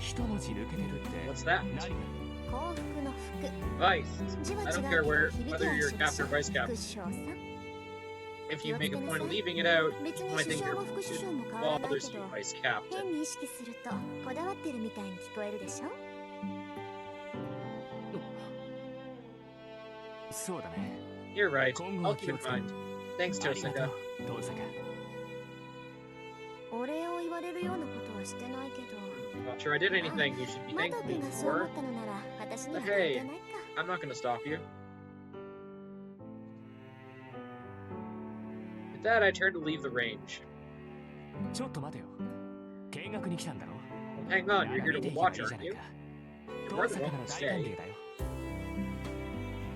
Speaker 3: 一文字抜けてるって。
Speaker 1: What's that?
Speaker 3: 何が？
Speaker 2: 幸福の福。
Speaker 1: Vice.
Speaker 2: 字は
Speaker 1: I
Speaker 2: 違
Speaker 1: don't
Speaker 2: う
Speaker 1: care
Speaker 2: けど
Speaker 1: where,
Speaker 2: 響き
Speaker 1: whether
Speaker 2: は
Speaker 1: you're
Speaker 2: 一緒
Speaker 1: captain or
Speaker 2: で
Speaker 1: vice
Speaker 2: しょ。
Speaker 1: captain.
Speaker 2: 副将さん。
Speaker 1: If you make a point of leaving it out,
Speaker 2: 別
Speaker 1: you
Speaker 2: に
Speaker 1: might
Speaker 2: 首
Speaker 1: think
Speaker 2: 相
Speaker 1: you're
Speaker 2: も副首相も変わらない
Speaker 1: bothers
Speaker 2: け
Speaker 1: you,
Speaker 2: ど、
Speaker 1: vice captain.
Speaker 2: 変に意識するとこだわってるみたいに聞こえるでしょ。
Speaker 3: そうだね。
Speaker 1: You're right.
Speaker 3: 今後
Speaker 1: I'll
Speaker 3: は
Speaker 1: keep
Speaker 3: 気を
Speaker 1: in
Speaker 3: つけ。
Speaker 1: mind. Thanks,
Speaker 3: ありがと
Speaker 1: Tosaka.
Speaker 3: う、トサカ。
Speaker 2: お礼を言われるようなことはしてないけど。
Speaker 1: Not sure I did anything you should be
Speaker 2: マト
Speaker 1: thanking
Speaker 2: 君
Speaker 1: me
Speaker 2: がそう思
Speaker 1: for.
Speaker 2: ったのなら私には
Speaker 1: But
Speaker 2: 関
Speaker 1: hey,
Speaker 2: 係ないか。
Speaker 1: I'm not gonna stop you. With that, I turn to leave the range.
Speaker 3: ちょっと待てよ。見学に来たんだろ。
Speaker 1: Hang on, you're here
Speaker 3: 見て
Speaker 1: to
Speaker 3: いけば
Speaker 1: watch,
Speaker 3: いいじゃ
Speaker 1: aren't
Speaker 3: ない
Speaker 1: you?
Speaker 3: か。
Speaker 1: You're
Speaker 3: ト
Speaker 1: more
Speaker 3: サ
Speaker 1: than
Speaker 3: カな
Speaker 1: welcome
Speaker 3: ら
Speaker 1: to
Speaker 3: 大歓
Speaker 1: stay.
Speaker 3: 迎だよ。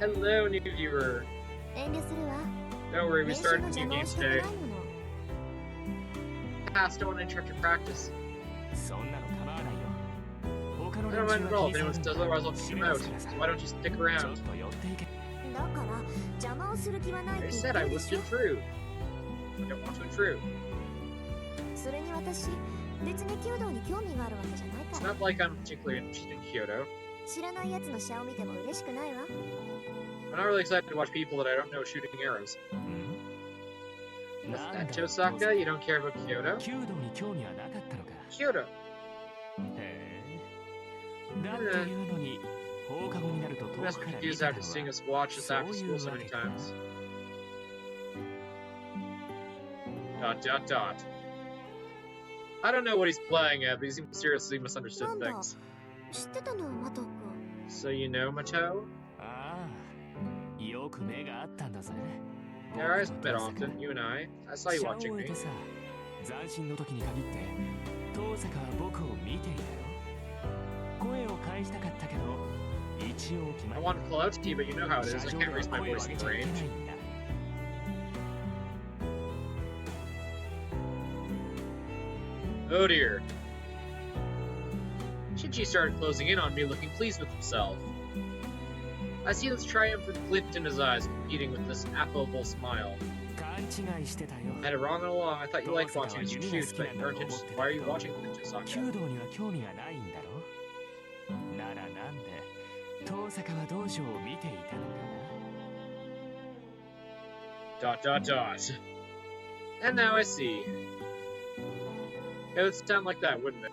Speaker 1: Hello, new viewer.
Speaker 2: 遠慮するわ。
Speaker 1: Don't worry, we
Speaker 2: 練習
Speaker 1: started
Speaker 2: の
Speaker 1: a
Speaker 2: 邪
Speaker 1: new
Speaker 2: 魔を
Speaker 1: game
Speaker 2: したくない
Speaker 1: today.
Speaker 2: もの。
Speaker 1: Pass, don't want to interrupt your practice.
Speaker 3: そんなの構わないよ。他の
Speaker 1: I
Speaker 3: 連
Speaker 1: don't
Speaker 3: 中
Speaker 1: mind at
Speaker 3: は
Speaker 1: all.
Speaker 3: 気
Speaker 1: If
Speaker 3: に
Speaker 1: anyone
Speaker 3: 障
Speaker 1: does
Speaker 3: るんだ
Speaker 1: otherwise, I'll
Speaker 3: 閉
Speaker 1: kick
Speaker 3: め
Speaker 1: him
Speaker 3: ま
Speaker 1: out.
Speaker 3: すからさ。
Speaker 1: So why don't you stick
Speaker 3: ちょっ
Speaker 1: around?
Speaker 3: と寄っていけ。
Speaker 2: だから邪魔をする気はないっ
Speaker 1: I
Speaker 2: て言っ
Speaker 1: said
Speaker 2: て
Speaker 1: I
Speaker 2: るで
Speaker 1: wouldn't
Speaker 2: しょ。
Speaker 1: intrude. I don't want to intrude.
Speaker 2: それに私、別に弓道に興味があるわけじゃない
Speaker 1: It's
Speaker 2: から。
Speaker 1: not like I'm particularly interested in Kyoto.
Speaker 2: 知らない奴の試合を見ても嬉しくないわ。
Speaker 1: I'm not really excited to watch people that I don't know shooting arrows.
Speaker 3: うん？
Speaker 1: What's
Speaker 3: なんだ
Speaker 1: that, Tosaka? You don't care about Kyoto?
Speaker 3: 弓道に興味はなかったのか。
Speaker 1: Kyoto.
Speaker 3: へえ。だっていうのに放課後になると
Speaker 1: You
Speaker 3: 遠
Speaker 1: must
Speaker 3: く
Speaker 1: be
Speaker 3: から見
Speaker 1: confused
Speaker 3: てた
Speaker 1: after
Speaker 3: の
Speaker 1: seeing
Speaker 3: は
Speaker 1: us watch this after school so
Speaker 3: そういうわ
Speaker 1: many
Speaker 3: けか。
Speaker 1: times. Dot dot dot. I don't know what he's playing at, but he seems seriously misunderstood
Speaker 2: なんだ
Speaker 1: things.
Speaker 2: 知ってたのマト君。
Speaker 1: So you know, Mato?
Speaker 3: ああ、よく目があったんだぜ。
Speaker 1: Yeah, I met often, you and I. I saw you
Speaker 3: シャを
Speaker 1: watching
Speaker 3: 終え
Speaker 1: me.
Speaker 3: てさ、斬新の時に限って遠坂は僕を見ていたよ。声を返したかったけど、一応決ま
Speaker 1: I
Speaker 3: り。
Speaker 1: want to call out to you, but you know how it is.
Speaker 3: 車
Speaker 1: I
Speaker 3: 上
Speaker 1: can't
Speaker 3: では
Speaker 1: raise my
Speaker 3: 声を
Speaker 1: voice
Speaker 3: 上
Speaker 1: in
Speaker 3: げ
Speaker 1: the
Speaker 3: ちゃいけ
Speaker 1: range.
Speaker 3: ないんだ。
Speaker 1: Oh dear. Shinji started closing in on me, looking pleased with himself. I see this triumphant glint in his eyes, competing with this affable smile.
Speaker 3: 勘違いしてたよ。
Speaker 1: I had it wrong all along. I thought you liked watching us shoot, but you weren't interested. Why are you watching the Tosaka?
Speaker 3: 弓道には興味がないんだろ。ならなんで遠坂は道場を見ていたのかな。
Speaker 1: Dot dot dot. And now I see. It would sound like that, wouldn't it?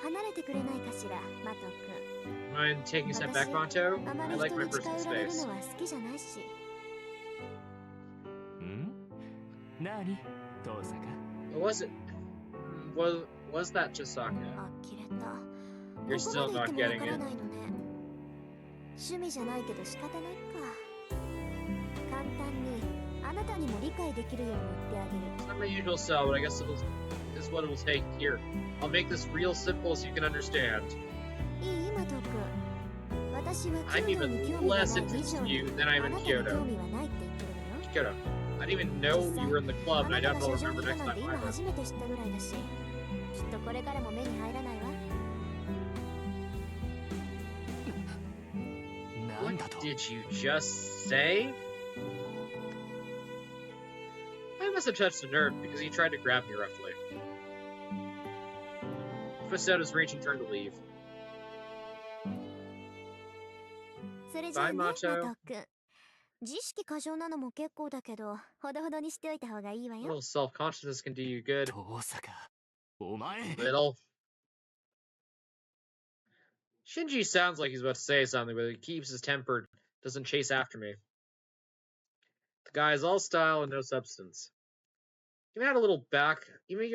Speaker 2: 離れてくれないかしら、マト君。
Speaker 1: Mind taking a step back, Ronto?
Speaker 2: あま
Speaker 1: I
Speaker 2: り
Speaker 1: like
Speaker 2: 人
Speaker 1: my
Speaker 2: に近
Speaker 1: personal
Speaker 2: 寄られる
Speaker 1: space.
Speaker 2: のは好きじゃないし。
Speaker 3: ん？何？遠坂？
Speaker 1: Was it? Was that Tosaka?
Speaker 2: 呆れた。
Speaker 1: You're still
Speaker 2: ここま
Speaker 1: not
Speaker 2: で言っても
Speaker 1: getting
Speaker 2: わから
Speaker 1: it.
Speaker 2: ないのね。趣味じゃないけど仕方ないか。簡単にあなたにも理解できるように言ってあげる。
Speaker 1: It's not my usual style, but I guess it'll is what it will take. Here, I'll make this real simple so you can understand. I'm even less interested in you than I am in Kyoto. Kyoto. I didn't even know you were in the club, and I doubt I'll remember next time either. What did you just say? I must have touched a nerve because he tried to grab me roughly. He pushed out his reaching turn to leave. Bye, Mato. A little self-consciousness can do you good. Little. Shinji sounds like he's about to say something, but he keeps his temper, doesn't chase after me. The guy is all style and no substance. Even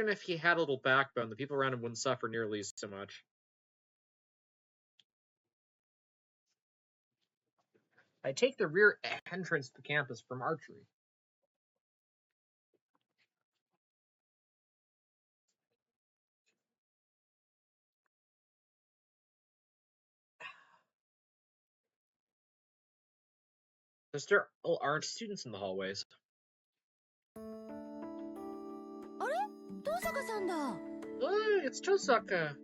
Speaker 1: if he had a little backbone, the people around him wouldn't suffer nearly so much. I take the rear entrance to the campus from archery. There still aren't students in the hallways. Oh, it's Tosaka.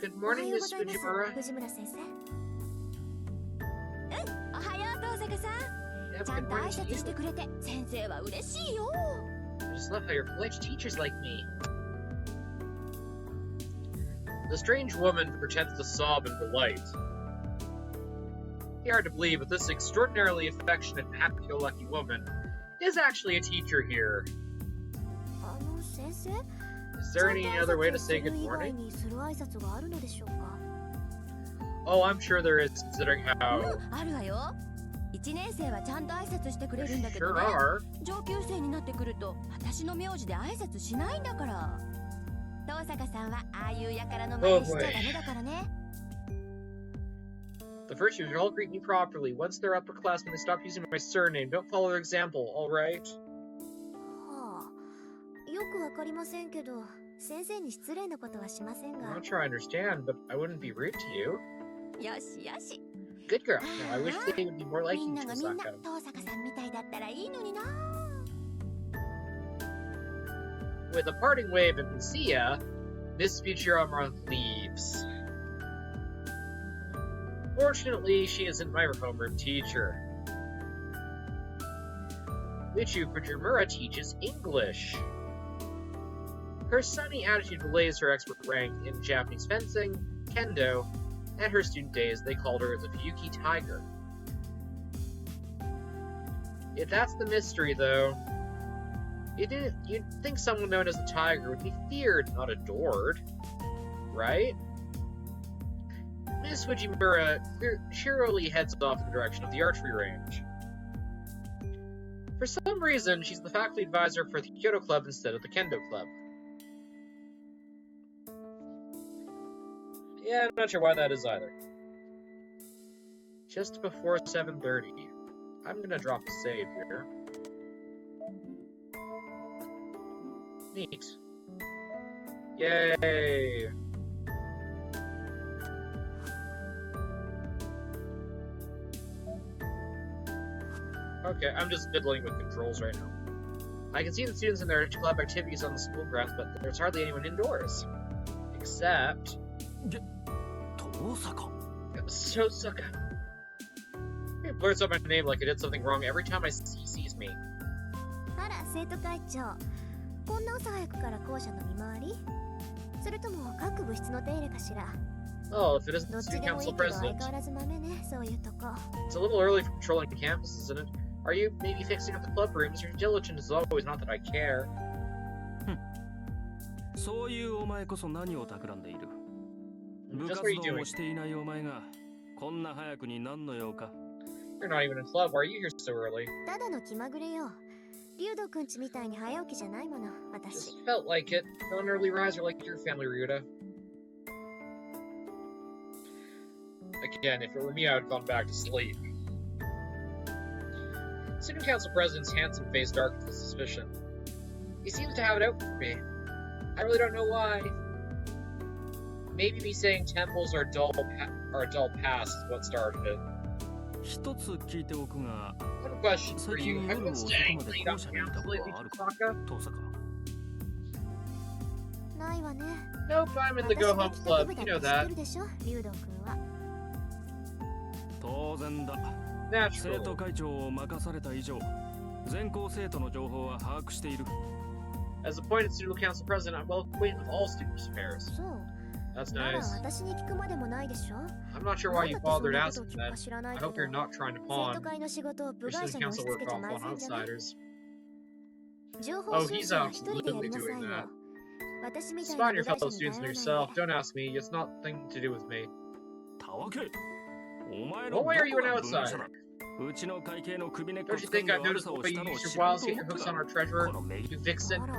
Speaker 1: Good morning, Miss Fujimura. Good morning to you. I just love how your polite teachers like me. The strange woman pretends to sob in delight. It's hard to believe, but this extraordinarily affectionate and happy-go-lucky woman is actually a teacher here. Is there any other way to say good morning? Oh, I'm sure there is, considering how... Sure are. Oh boy. The first you should all greet me properly. Once they're upperclassmen, they stop using my surname. Don't follow their example, alright? I'm not sure I understand, but I wouldn't be rude to you. Good girl. Now, I wish they would be more like you, Tosaka. With a parting wave and see ya, Miss Futurama leaves. Fortunately, she isn't my homeroom teacher. Michiru Fujimura teaches English. Her sunny attitude belays her expert rank in Japanese fencing, kendo, and her student days they called her the Fuyuki Tiger. If that's the mystery, though, you'd think someone known as the Tiger would be feared, not adored, right? Miss Fujimura cheerily heads off in the direction of the archery range. For some reason, she's the faculty advisor for the Kyoto Club instead of the Kendo Club. Yeah, I'm not sure why that is either. Just before 7:30. I'm gonna drop a save here. Neat. Yay! Okay, I'm just fiddling with controls right now. I can see the students in their club activities on the school grounds, but there's hardly anyone indoors. Except... Tosaka. He blurts out my name like I did something wrong every time he sees me. Oh, if it isn't the student council president. It's a little early for patrolling campus, isn't it? Are you maybe fixing up the club rooms? You're diligent as always, not that I care. Just what are you doing? You're not even in club. Why are you here so early? Just felt like it. Not an early riser like your family, Ryuta. Again, if it were me, I would have gone back to sleep. Student Council President's handsome face darkened with suspicion. He seems to have it out for me. I really don't know why. Maybe me saying temples are dull past is what started it.
Speaker 3: 一つ聞いておくが、
Speaker 1: One question for
Speaker 3: 最
Speaker 1: you.
Speaker 3: 近
Speaker 1: Have you
Speaker 3: 夜
Speaker 1: been
Speaker 3: 遅く
Speaker 1: staying
Speaker 3: まで
Speaker 1: late
Speaker 3: 校
Speaker 1: on
Speaker 3: 舎にいた
Speaker 1: campus
Speaker 3: こと
Speaker 1: lately,
Speaker 3: はあるか
Speaker 1: Tosaka?
Speaker 3: 遠坂。
Speaker 2: ないわね。
Speaker 1: Nope, I'm in the go home club. You know that.
Speaker 2: 竜斗君は。
Speaker 3: 当然だ。生
Speaker 1: Naturally.
Speaker 3: 徒会長を任された以上、全校生徒の情報は把握している。
Speaker 1: As appointed student council president, I'm well acquainted with all student affairs.
Speaker 2: そう。
Speaker 1: That's
Speaker 2: なら
Speaker 1: nice.
Speaker 2: 私に聞くまでもないでしょ。
Speaker 1: I'm not sure why you bothered asking that. I hope you're not trying to
Speaker 2: 生徒
Speaker 1: pawn
Speaker 2: 会の仕事を部
Speaker 1: your
Speaker 2: 外
Speaker 1: student
Speaker 2: 者に押
Speaker 1: council
Speaker 2: し付
Speaker 1: work
Speaker 2: けちゃ
Speaker 1: off
Speaker 2: まずい
Speaker 1: on
Speaker 2: んじゃない？
Speaker 1: outsiders.
Speaker 2: 情報
Speaker 1: Oh,
Speaker 2: 収
Speaker 1: he's
Speaker 2: 集は一人でや
Speaker 1: absolutely
Speaker 2: りなさ
Speaker 1: doing
Speaker 2: いよ。
Speaker 1: that.
Speaker 2: 私みたいな
Speaker 1: Spot
Speaker 2: 部
Speaker 1: your
Speaker 2: 外
Speaker 1: fellow
Speaker 2: 者に
Speaker 1: students
Speaker 2: 頼
Speaker 1: and
Speaker 2: らない
Speaker 1: yourself.
Speaker 2: で。
Speaker 1: Don't ask me. It's nothing to do with me.
Speaker 3: たわけ。お前
Speaker 1: What
Speaker 3: の
Speaker 1: way are you
Speaker 3: ど
Speaker 1: an
Speaker 3: こが部外者
Speaker 1: outsider?
Speaker 3: だ。うちの会計の首根っこ
Speaker 1: Don't you
Speaker 3: つかん
Speaker 1: think
Speaker 3: で
Speaker 1: I've
Speaker 3: 悪
Speaker 1: noticed
Speaker 3: さ
Speaker 1: the
Speaker 3: を
Speaker 1: way
Speaker 3: し
Speaker 1: you
Speaker 3: たのを
Speaker 1: use
Speaker 3: 知
Speaker 1: your
Speaker 3: ら
Speaker 1: wiles
Speaker 3: ん
Speaker 1: to
Speaker 3: と
Speaker 1: get
Speaker 3: 思
Speaker 1: your
Speaker 3: った
Speaker 1: hooks
Speaker 3: か
Speaker 1: on our treasurer?
Speaker 3: このめ
Speaker 1: You vixen.
Speaker 2: あら、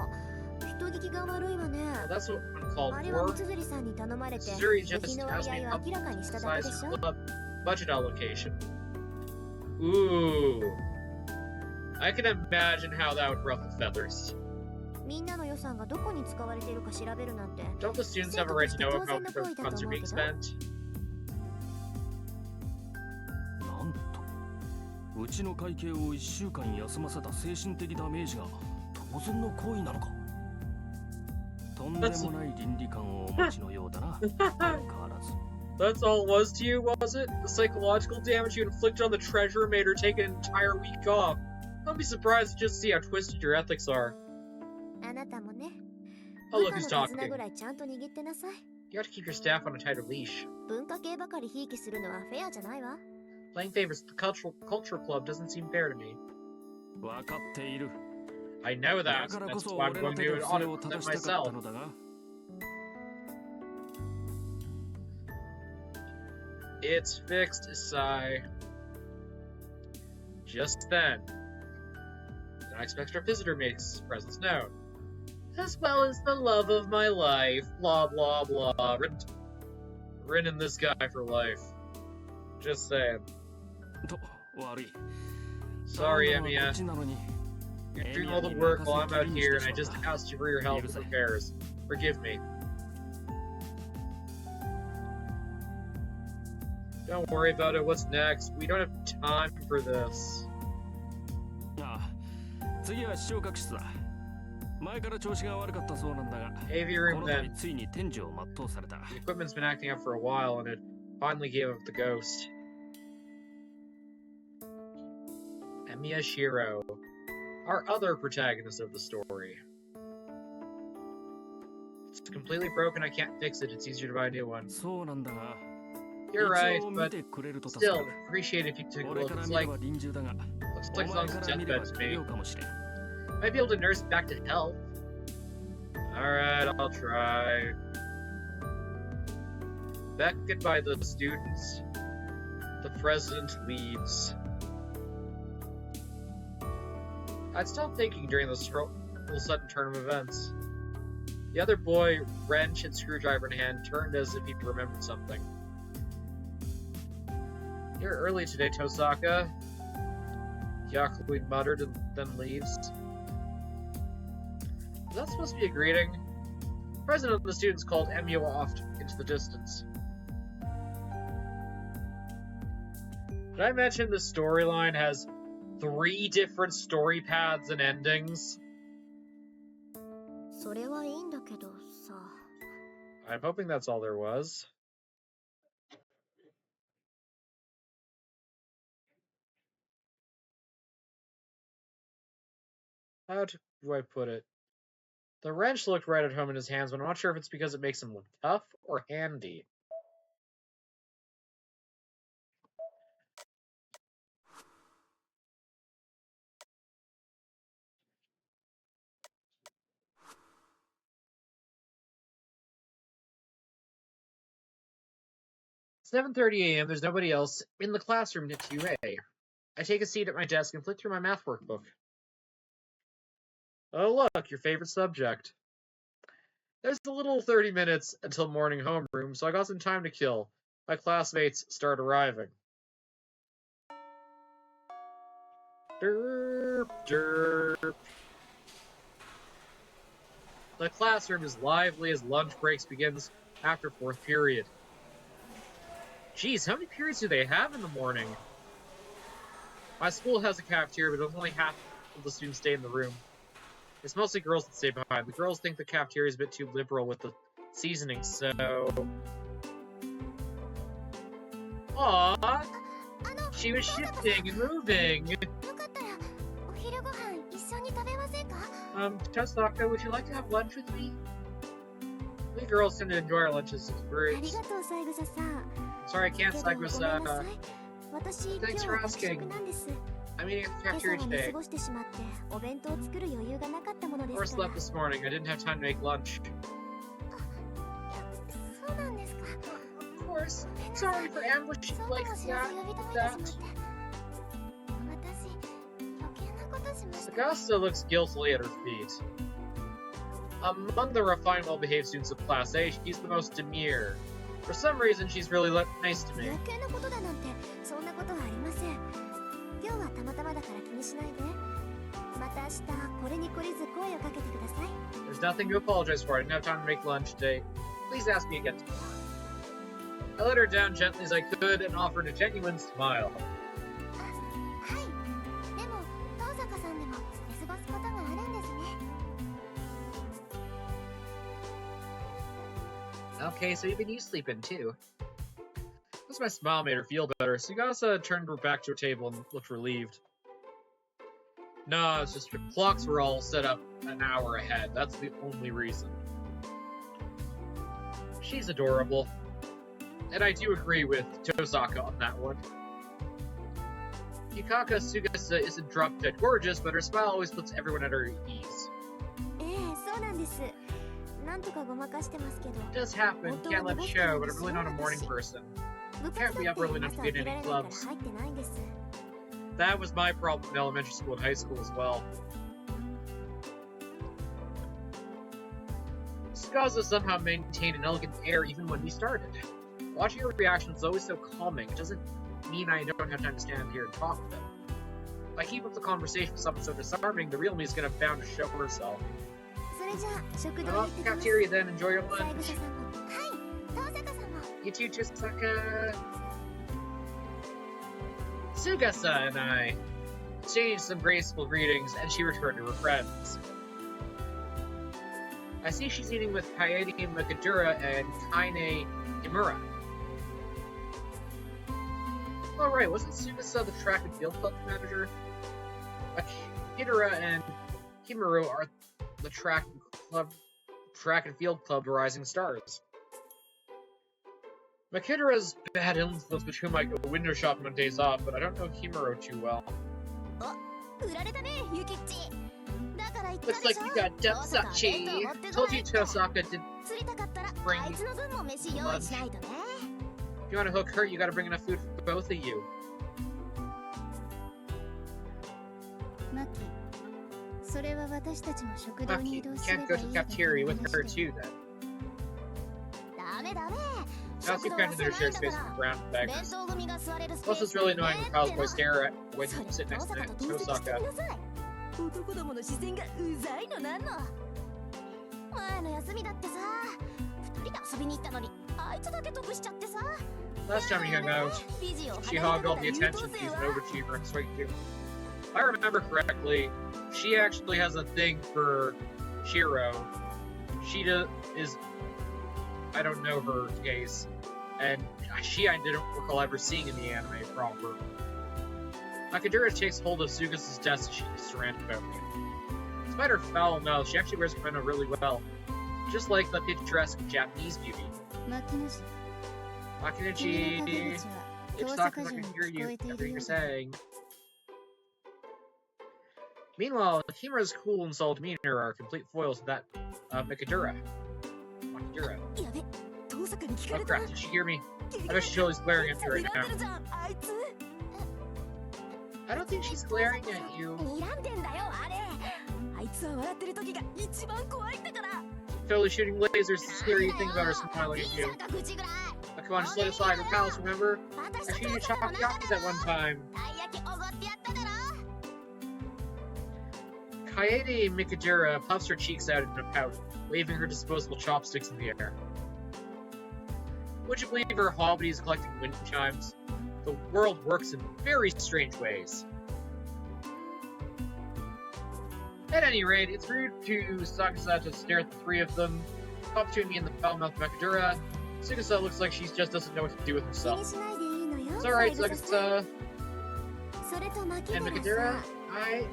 Speaker 2: 人聞きが悪いわね。
Speaker 1: Well, that's what uncalled
Speaker 2: あれは
Speaker 1: for.
Speaker 2: 三辻さんに頼まれて、
Speaker 1: Suri
Speaker 2: 出
Speaker 1: just
Speaker 2: 費の
Speaker 1: asked
Speaker 2: 割
Speaker 1: me
Speaker 2: 合を明らかにしただけ
Speaker 1: size
Speaker 2: でしょ。
Speaker 1: club budget allocation. Ooh. I can imagine how that would ruffle feathers.
Speaker 2: みんなの予算がどこに使われているか調べるなんて。
Speaker 1: Don't the students have a right to know how their funds are being spent?
Speaker 3: なんと、うちの会計を1週間休ませた精神的ダメージが当然の行為なのか。とんでもない倫理観をお持ちのようだな。相変わらず。
Speaker 1: That's all it was to you, was it? The psychological damage you inflicted on the treasurer made her take an entire week off. Don't be surprised to just see how twisted your ethics are.
Speaker 2: あなたもね。
Speaker 1: Oh,
Speaker 2: 部
Speaker 1: look
Speaker 2: 下
Speaker 1: who's
Speaker 2: の手
Speaker 1: talking.
Speaker 2: 綱ぐらいちゃんと握ってなさい。
Speaker 1: You have to keep your staff on a tighter leash.
Speaker 2: 文化系ばかりひいきするのはフェアじゃないわ。
Speaker 1: Playing favorites at the culture club doesn't seem fair to me.
Speaker 3: わかっている。
Speaker 1: I know
Speaker 3: だ
Speaker 1: that.
Speaker 3: からこ
Speaker 1: That's
Speaker 3: そ
Speaker 1: why I'm
Speaker 3: 俺の
Speaker 1: going
Speaker 3: 手
Speaker 1: to
Speaker 3: で
Speaker 1: do
Speaker 3: 不
Speaker 1: an
Speaker 3: 正を
Speaker 1: audit
Speaker 3: 正
Speaker 1: of
Speaker 3: したかった
Speaker 1: myself.
Speaker 3: のだが。
Speaker 1: It's fixed, sigh. Just then, an unexpected visitor makes his presence known. As well as the love of my life. Blah, blah, blah. Written in this guy for life. Just saying.
Speaker 3: と、悪い。
Speaker 1: Sorry,
Speaker 3: 頼んだのはこ
Speaker 1: Emiya.
Speaker 3: っちなのに。
Speaker 1: You're doing all the work while I'm out here, and I just asked you for your help with repairs. Forgive me. Don't worry about it. What's next? We don't have time for this.
Speaker 3: ああ、次は視聴覚室だ。前から調子が悪かったそうなんだが、
Speaker 1: AV
Speaker 3: こ
Speaker 1: room
Speaker 3: の
Speaker 1: then.
Speaker 3: 度ついに天井を全うされた。
Speaker 1: The equipment's been acting up for a while, and it finally gave up the ghost. Emiya Shiro, our other protagonist of the story. It's completely broken. I can't fix it. It's easier to buy a new one.
Speaker 3: そうなんだが、
Speaker 1: You're right,
Speaker 3: 一応見
Speaker 1: but
Speaker 3: てくれると助か
Speaker 1: still,
Speaker 3: る。
Speaker 1: appreciate if you took a
Speaker 3: 俺
Speaker 1: look.
Speaker 3: から
Speaker 1: It's
Speaker 3: 見れ
Speaker 1: like
Speaker 3: ば臨終だが、
Speaker 1: looks
Speaker 3: お
Speaker 1: like
Speaker 3: 前
Speaker 1: someone's
Speaker 3: から見れ
Speaker 1: deathbed
Speaker 3: ば
Speaker 1: to
Speaker 3: 奇
Speaker 1: me.
Speaker 3: 妙かもしれん。
Speaker 1: Might be able to nurse back to health. Alright, I'll try. Beckoned by the students, the president leaves. I'd stopped thinking during this sudden turn of events. The other boy, wrench and screwdriver in hand, turned as if he remembered something. You're early today, Tosaka. Yakuin muttered and then leaves. Is that supposed to be a greeting? The president of the students called Emiya off into the distance. Did I mention the storyline has 3 different story paths and endings?
Speaker 2: それはいいんだけどさ。
Speaker 1: I'm hoping that's all there was. How do I put it? The wrench looked right at home in his hands, but I'm not sure if it's because it makes him look tough or handy. It's 7:30 a.m. There's nobody else in the classroom at 2A. I take a seat at my desk and flip through my math workbook. Oh look, your favorite subject. There's a little 30 minutes until morning homeroom, so I got some time to kill. My classmates start arriving. Derp, derp. The classroom is lively as lunch breaks begins after 4th period. Geez, how many periods do they have in the morning? My school has a cafeteria, but only half of the students stay in the room. It's mostly girls that stay behind. The girls think the cafeteria is a bit too liberal with the seasoning, so... Aww! She was shifting and moving! Tosaka, would you like to have lunch with me? We girls tend to enjoy our lunches as groups. Sorry, I can't, Saikusa. Thanks for asking. I'm eating at the cafeteria today. First left this morning. I didn't have time to make lunch. Of course. Sorry for ambushing like that. Sagasta looks guiltily at her feet. Among the refined, well-behaved students of Class A, she's the most demure. For some reason, she's really nice to me. There's nothing to apologize for. I didn't have time to make lunch today. Please ask me again tomorrow. I let her down gently as I could and offered a genuine smile. Okay, so even you sleep in too. Once my smile made her feel better, Sugasa turned her back to her table and looked relieved. No, it's just the clocks were all set up an hour ahead. That's the only reason. She's adorable. And I do agree with Tosaka on that one. Yukaka Sugasa isn't drop-dead gorgeous, but her smile always puts everyone at her ease. It does happen, can't let it show, but I'm really not a morning person. Can't be up early enough to be in any clubs. That was my problem in elementary school and high school as well. Sugasa somehow maintained an elegant air even when we started. Watching her reaction is always so calming. It doesn't mean I don't have time to stand here and talk with them. If I keep up the conversation with something so disarming, the real me is bound to show herself. Well, cafeteria then, enjoy your lunch. You too, Chisaka. Sugasa and I exchanged some graceful greetings, and she returned to her friends. I see she's eating with Kaede Makadura and Kaine Kimura. Oh right, wasn't Sugasa the track and field club manager? Makadura and Kimura are the track and field club Rising Stars. Makidara's bad influence with whom I go window shopping on days off, but I don't know Kimura too well. Looks like you got Depsachi. Told you Tosaka didn't bring you lunch. If you want to hook her, you gotta bring enough food for both of you. Maki, can't go to the cafeteria with her too, then. Now it's kind of their shared space with the brown baggers. Plus, it's really annoying when Kyle's boys stare at when you sit next to Tosaka. Last time we hung out, she hogged all the attention. She's an overachiever and sweet too. If I remember correctly, she actually has a thing for Shiro. She is... I don't know her case. And I didn't recall ever seeing in the anime proper. Makadura takes hold of Sugasa's desk as she's surrounded by me. Despite her foul mouth, she actually wears Kimono really well. Just like the picturesque Japanese beauty. Makinichi... If Sakura can hear you, everything you're saying. Meanwhile, Kimura's cool and solid demeanor are complete foils to that Makadura. Oh crap, did she hear me? I bet she's totally glaring at me right now. I don't think she's glaring at you. Totally shooting lasers, the scary thing about her smiling at you. Oh, come on, just let it slide. We're pals, remember? I treated you chocolate that one time. Kaede Mikadura puffs her cheeks out in a pout, waving her disposable chopsticks in the air. Would you believe her hobby is collecting wind chimes? The world works in very strange ways. At any rate, it's rude to Sugasa to stare at the three of them. Pop between me and the foul-mouthed Makadura. Sugasa looks like she just doesn't know what to do with herself. It's alright, Sugasa. And Makadura, I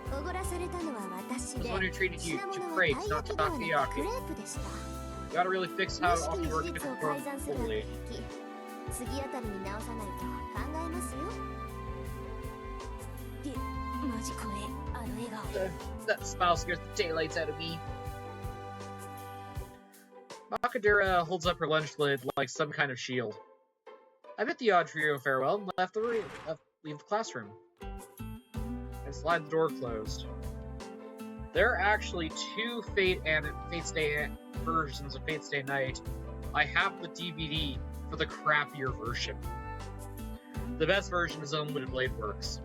Speaker 1: was the one who treated you to crepes, not to takoyaki. You gotta really fix how often you work with the phone fully. That smile scares the daylights out of me. Makadura holds up her lunch lid like some kind of shield. I bid the odd trio farewell and leave the classroom. And slide the door closed. There are actually two Fate Stay versions of Fate Stay Night. I have the DVD for the crappier version. The best version is Unlimited Blade Works.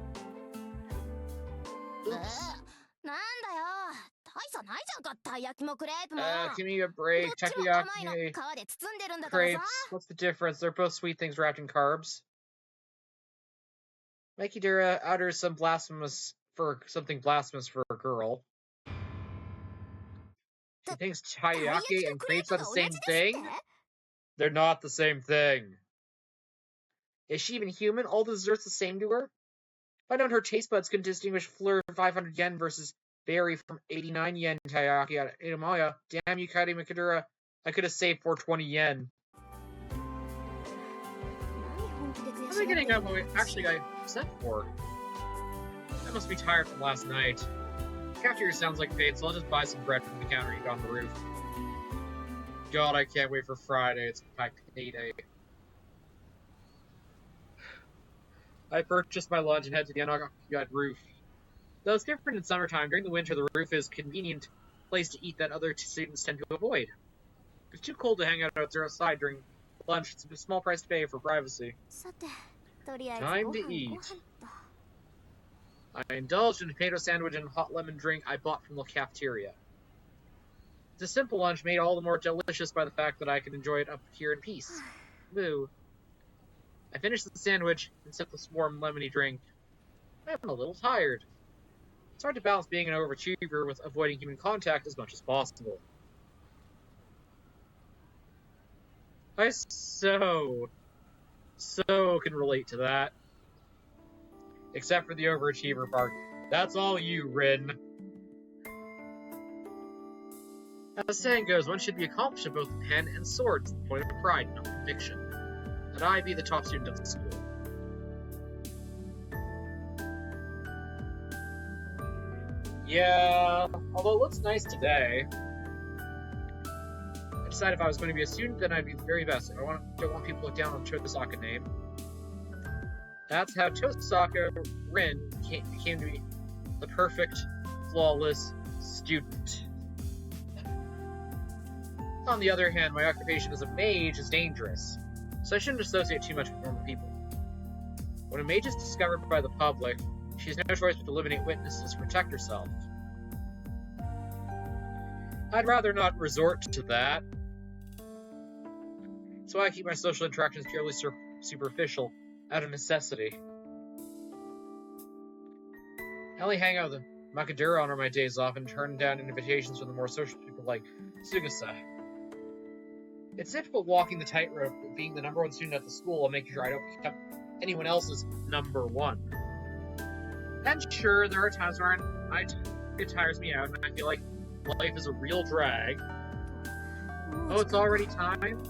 Speaker 1: Oops. Give me a break. Takoyaki, crepes. What's the difference? They're both sweet things wrapped in carbs. Makidura utters something blasphemous for a girl. She thinks takoyaki and crepes are the same thing? They're not the same thing. Is she even human? All the desserts the same to her? If I'd known her taste buds could distinguish Fleur 500 yen versus Berry from 89 yen takoyaki at Itamaya. Damn you, Kaede Mikadura. I could have saved 420 yen. What am I getting up? Actually, I upset for? I must be tired from last night. Cafeteria sounds like fate, so I'll just buy some bread from the counter and eat on the roof. God, I can't wait for Friday. It's my payday. I purchased my lunch and head to the unoccupied roof. Though it's different in summertime, during the winter the roof is a convenient place to eat that other students tend to avoid. It's too cold to hang out outside during lunch. It's a small price to pay for privacy. Time to eat. I indulged in a potato sandwich and a hot lemon drink I bought from the cafeteria. It's a simple lunch made all the more delicious by the fact that I could enjoy it up here in peace. Boo. I finished the sandwich and sipped the warm lemony drink. I'm a little tired. It's hard to balance being an overachiever with avoiding human contact as much as possible. I so can relate to that. Except for the overachiever part. That's all you, Rin. As the saying goes, one should be accomplished with both pen and sword to the point of pride, not conviction. That I be the top student of the school. Yeah, although it looks nice today. I decided if I was going to be a student, then I'd be the very best. I don't want people to look down on Tosaka name. That's how Tosaka Rin became to be the perfect, flawless student. On the other hand, my occupation as a mage is dangerous, so I shouldn't associate too much with normal people. When a mage is discovered by the public, she has no choice but to eliminate witnesses to protect herself. I'd rather not resort to that. So I keep my social interactions purely superficial, out of necessity. I only hang out with Makadura on my days off and turn down invitations from the more social people like Sugasa. It's difficult walking the tightrope of being the #1 student at the school while making sure I don't become anyone else's #1. And sure, there are times where it tires me out and I feel like life is a real drag. Oh, it's already time?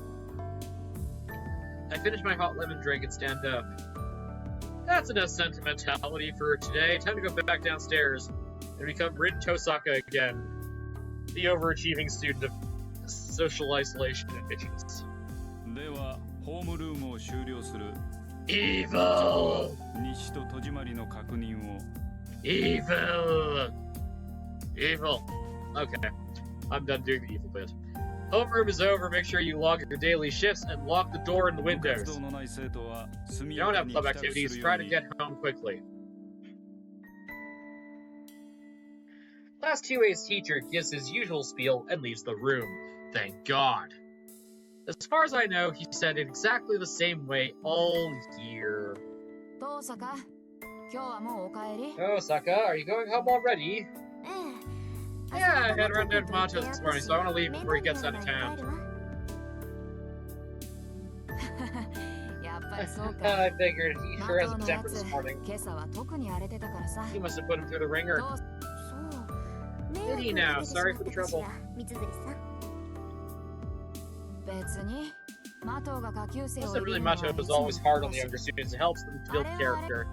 Speaker 1: I finish my hot lemon drink and stand up. That's enough sentimentality for today. Time to go back downstairs and become Rin Tosaka again. The overachieving student of social isolation and bitches. Evil! Evil! Okay, I'm done doing the evil bit. Homeroom is over, make sure you log your daily shifts and lock the door and the windows. If you don't have club activities, try to get home quickly. Class 2A's teacher gives his usual spiel and leaves the room. Thank God. As far as I know, he said it exactly the same way all year.
Speaker 2: Tosaka, 今日はもうお帰り?
Speaker 1: Osaka, are you going home already? Yeah, I had run down to Mato this morning, so I want to leave before he gets out of town. I figured he sure has a temper this morning. You must have put him through the ringer. Did he now? Sorry for the trouble. Wasn't really Mato was always hard on the younger students. It helps them build character.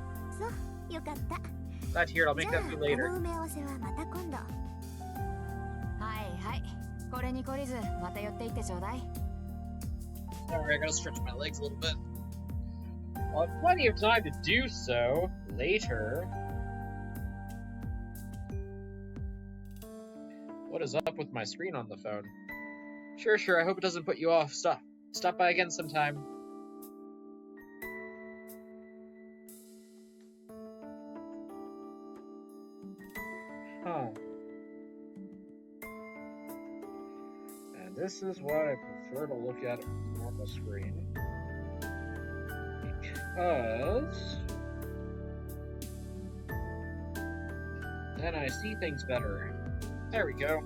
Speaker 1: Glad to hear it. I'll make that for you later. Alright, I gotta stretch my legs a little bit. I'll have plenty of time to do so later. What is up with my screen on the phone? Sure, I hope it doesn't put you off. Stop by again sometime. Huh. And this is why I prefer to look at a normal screen. Because then I see things better. There we go.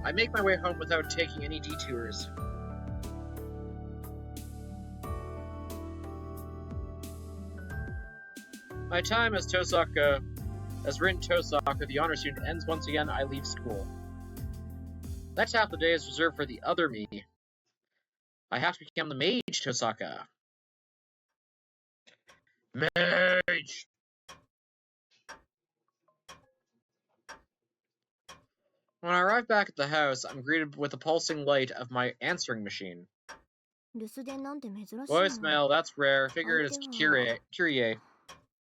Speaker 1: I make my way home without taking any detours. My time as Rin Tosaka, the honor student, ends once again. I leave school. Next half of the day is reserved for the other me. I have to become the mage, Tosaka. Mage! When I arrive back at the house, I'm greeted with the pulsing light of my answering machine. Voicemail, that's rare. Figure it is Kyrie.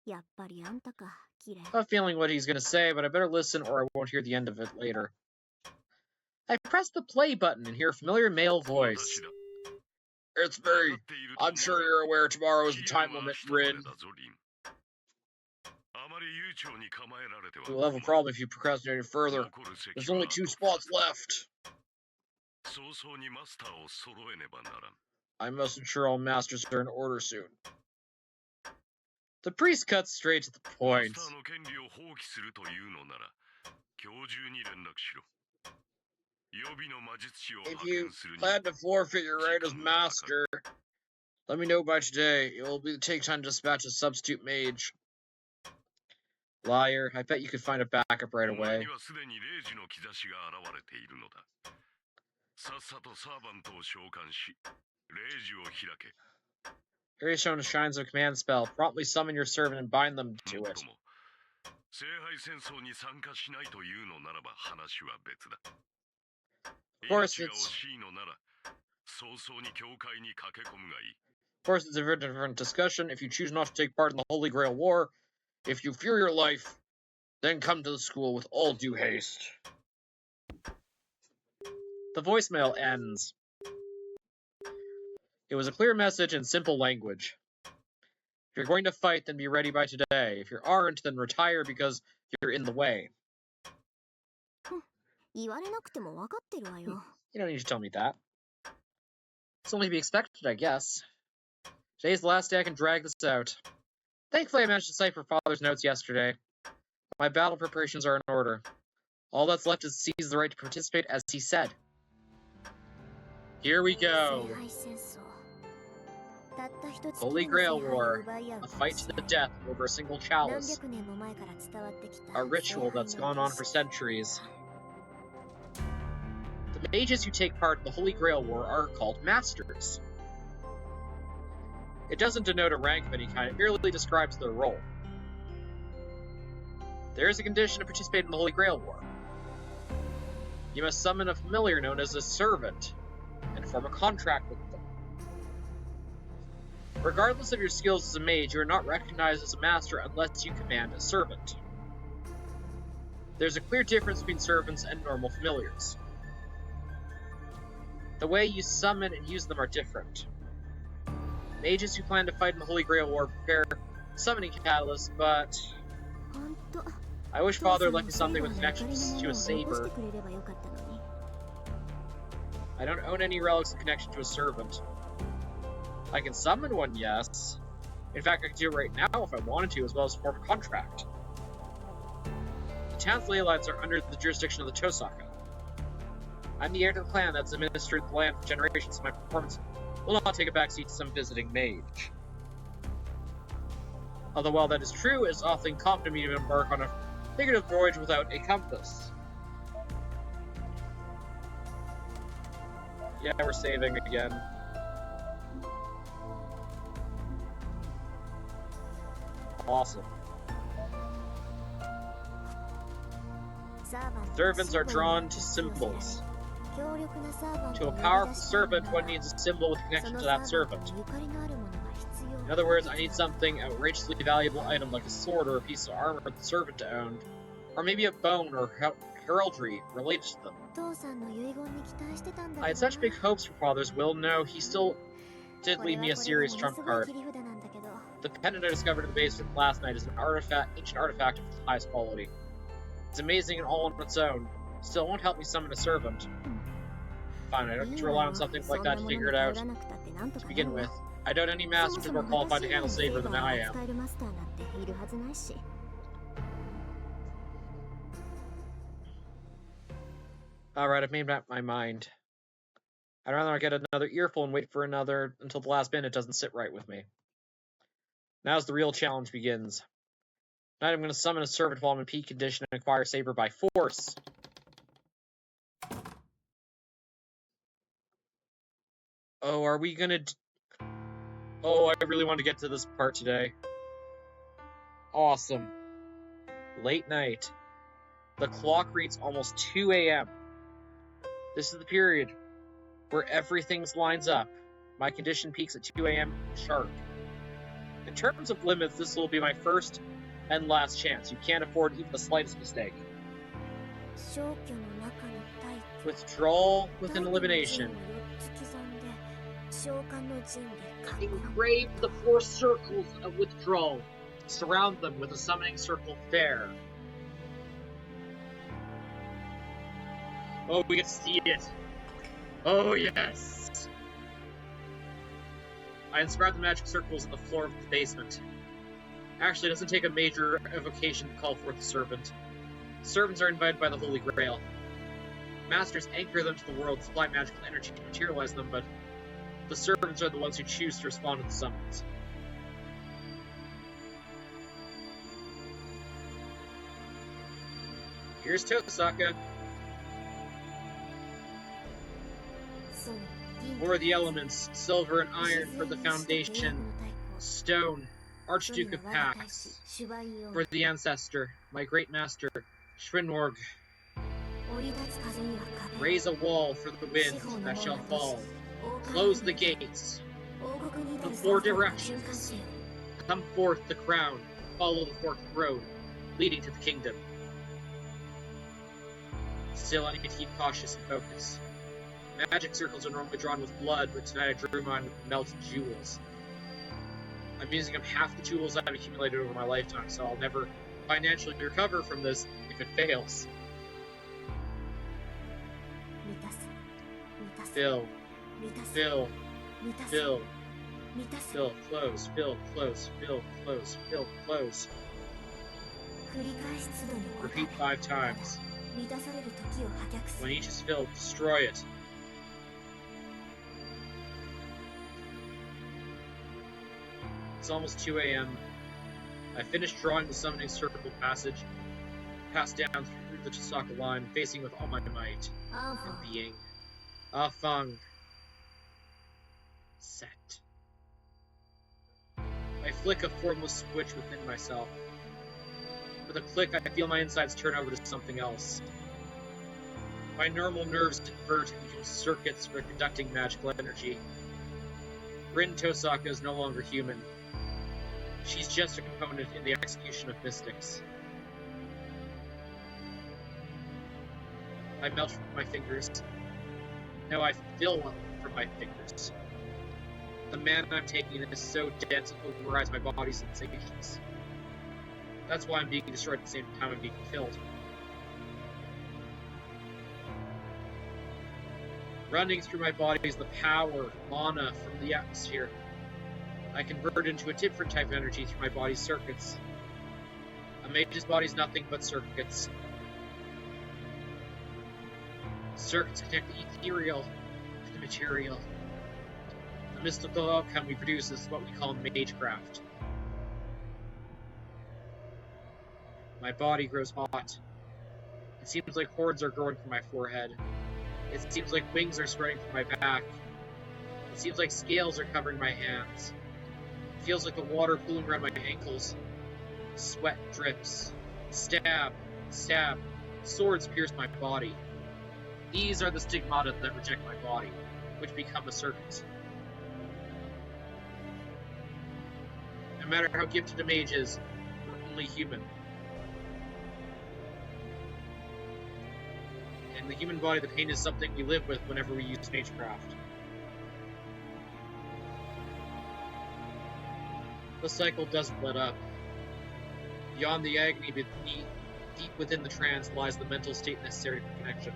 Speaker 1: I have a feeling what he's gonna say, but I better listen or I won't hear the end of it later. I press the play button and hear a familiar male voice. It's me. I'm sure you're aware tomorrow is the time limit, Rin. You'll have a problem if you procrastinate any further. There's only 2 spots left. I must ensure all masters are in order soon. The priest cuts straight to the point. If you plan to forfeit your right as master, let me know by today. It will take time to dispatch a substitute mage. Liar, I bet you could find a backup right away. Here is shown a shrines of command spell. Promptly summon your servant and bind them to it. Of course, it's a very different discussion. If you choose not to take part in the Holy Grail War, if you fear your life, then come to the school with all due haste. The voicemail ends. It was a clear message in simple language. If you're going to fight, then be ready by today. If you aren't, then retire because you're in the way. You don't need to tell me that. It's only to be expected, I guess. Today's the last day I can drag this out. Thankfully, I managed to decipher Father's notes yesterday. My battle preparations are in order. All that's left is to seize the right to participate, as he said. Here we go. Holy Grail War. A fight to the death over a single chalice. A ritual that's gone on for centuries. The mages who take part in the Holy Grail War are called Masters. It doesn't denote a rank of any kind, it merely describes their role. There is a condition to participate in the Holy Grail War. You must summon a familiar known as a servant, and form a contract with them. Regardless of your skills as a mage, you are not recognized as a master unless you command a servant. There's a clear difference between servants and normal familiars. The way you summon and use them are different. Mages who plan to fight in the Holy Grail War prepare summoning catalysts, but I wish Father left me something with connection to a saber. I don't own any relics in connection to a servant. I can summon one, yes. In fact, I can do it right now if I wanted to, as well as form a contract. The town's ley lines are under the jurisdiction of the Tosaka. I'm the heir to the clan that's administered the land for generations, so my performance will not take a backseat to some visiting mage. Although while that is true, it is often incumbent on me to embark on a figurative voyage without a compass. Yeah, we're saving again. Awesome. Servants are drawn to symbols. To a powerful servant, one needs a symbol with connection to that servant. In other words, I need something outrageously valuable item like a sword or a piece of armor for the servant to own, or maybe a bone or heraldry related to them. I had such big hopes for Father's will. No, he still did leave me a serious trump card. The pendant I discovered in the basement last night is an ancient artifact of the highest quality. It's amazing and all on its own. Still, it won't help me summon a servant. Fine, I don't need to rely on something like that to figure it out. To begin with, I doubt any master is more qualified to handle saber than I am. Alright, I've made up my mind. I'd rather not get another earful and wait for another until the last minute doesn't sit right with me. Now's the real challenge begins. Tonight I'm going to summon a servant while I'm in peak condition and acquire saber by force. Oh, are we gonna... Oh, I really want to get to this part today. Awesome. Late night. The clock reads almost 2 a.m. This is the period where everything lines up. My condition peaks at 2 a.m. sharp. In terms of limits, this will be my first and last chance. You can't afford even the slightest mistake. Withdrawal with an elimination. Engrave the 4 circles of withdrawal. Surround them with a summoning circle fair. Oh, we can see it. Oh, yes. I inscribed the magic circles on the floor of the basement. Actually, it doesn't take a major evocation to call forth a servant. Servants are invited by the Holy Grail. Masters anchor them to the world, supply magical energy to materialize them, but the servants are the ones who choose to respond to the summons. Here's Tosaka. For the elements, silver and iron for the foundation, stone, Archduke of Pax, for the ancestor, my great master, Schwinworg. Raise a wall for the wind that shall fall. Close the gates. The 4 directions. Come forth the crown. Follow the forked road, leading to the kingdom. Still, I need to keep cautious and focused. Magic circles are normally drawn with blood, but tonight I drew mine with melted jewels. I'm using up half the jewels I've accumulated over my lifetime, so I'll never financially recover from this if it fails. Fill. Fill. Fill. Fill. Close. Fill. Close. Fill. Close. Fill. Close. Repeat 5 times. When each is filled, destroy it. It's almost 2 a.m. I finished drawing the summoning circle passage, passed down through the Tosaka line, facing with all my might, and being Afang. Set. I flick a formless switch within myself. With a click, I feel my insides turn over to something else. My normal nerves convert into circuits for conducting magical energy. Rin Tosaka is no longer human. She's just a component in the execution of mystics. I melt from my fingers. No, I feel from my fingers. The man I'm taking is so dense it overrides my body's sensations. That's why I'm being destroyed at the same time I'm being killed. Running through my body is the power, mana, from the atmosphere. I convert into a different type of energy through my body's circuits. A mage's body is nothing but circuits. Circuits connect the ethereal to the material. The mystical outcome we produce is what we call magecraft. My body grows hot. It seems like horns are growing from my forehead. It seems like wings are spreading from my back. It seems like scales are covering my hands. It feels like the water pooling around my ankles. Sweat drips. Stab, stab. Swords pierce my body. These are the stigmata that reject my body, which become a circuit. No matter how gifted a mage is, we're only human. In the human body, the pain is something we live with whenever we use magecraft. The cycle doesn't let up. Beyond the agony beneath, deep within the trance, lies the mental state necessary for connection.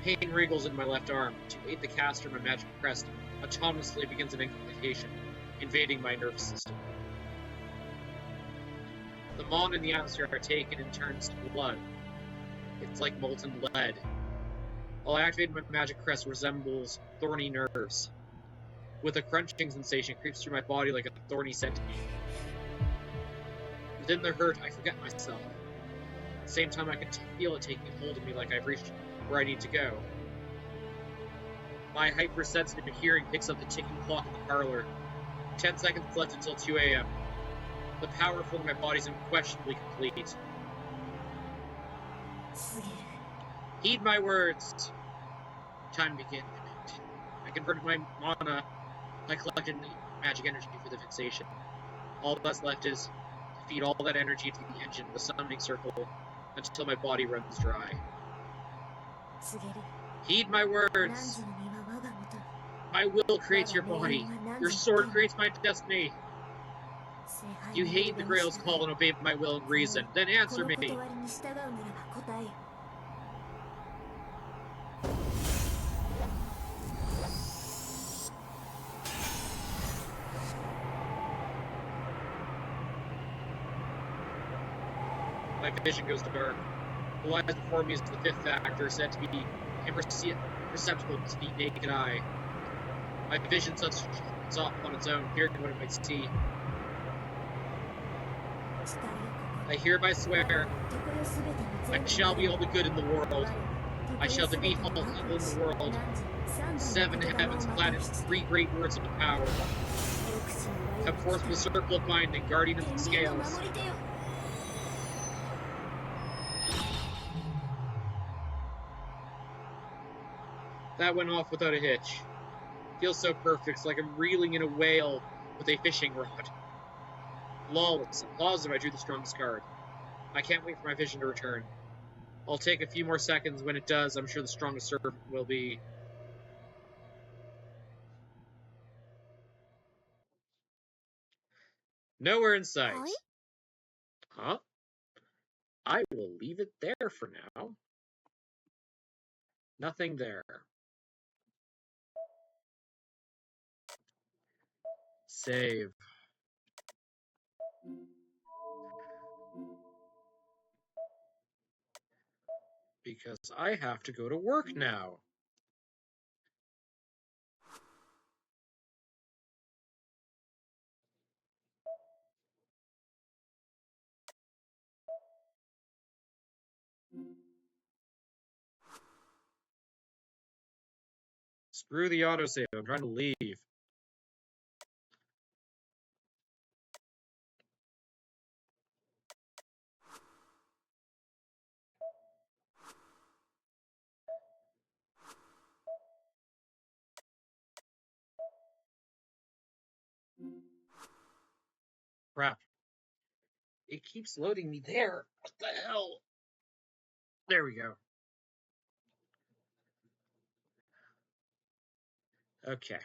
Speaker 1: Pain wriggles in my left arm. To aid the caster, my magic crest autonomously begins an incantation, invading my nervous system. The mana in the atmosphere are taken and turns to blood. It's like molten lead. While I activate my magic crest resembles thorny nerves. With a crunching sensation, it creeps through my body like a thorny centipede. Within the hurt, I forget myself. At the same time, I can feel it taking hold of me like I've reached where I need to go. My hypersensitive hearing picks up the ticking clock in the parlor. 10 seconds left until 2 a.m. The power filling my body is unquestionably complete. Heed my words. Time to begin. I converted my mana. I collected magic energy for the fixation. All that's left is to feed all that energy into the engine, the summoning circle, until my body runs dry. Heed my words. My will creates your body. Your sword creates my destiny. You heed the Grail's call and obey my will and reason. Then answer me. My vision goes dark. The lies before me is the fifth factor, said to be imperceptible to the naked eye. My vision sets off on its own, hearing what it might see. I hereby swear, I shall be all the good in the world. I shall defeat all evil in the world. 7 heavens, planets, 3 great words of power. Come forth from the circle of binding, guardian of the scales. That went off without a hitch. Feels so perfect, it's like I'm reeling in a whale with a fishing rod. Flawless. I'm positive I drew the strongest card. I can't wait for my vision to return. I'll take a few more seconds. When it does, I'm sure the strongest servant will be... nowhere in sight. Huh? I will leave it there for now. Nothing there. Save. Because I have to go to work now. Screw the autosave. I'm trying to leave. Crap. It keeps loading me there. What the hell? There we go. Okay.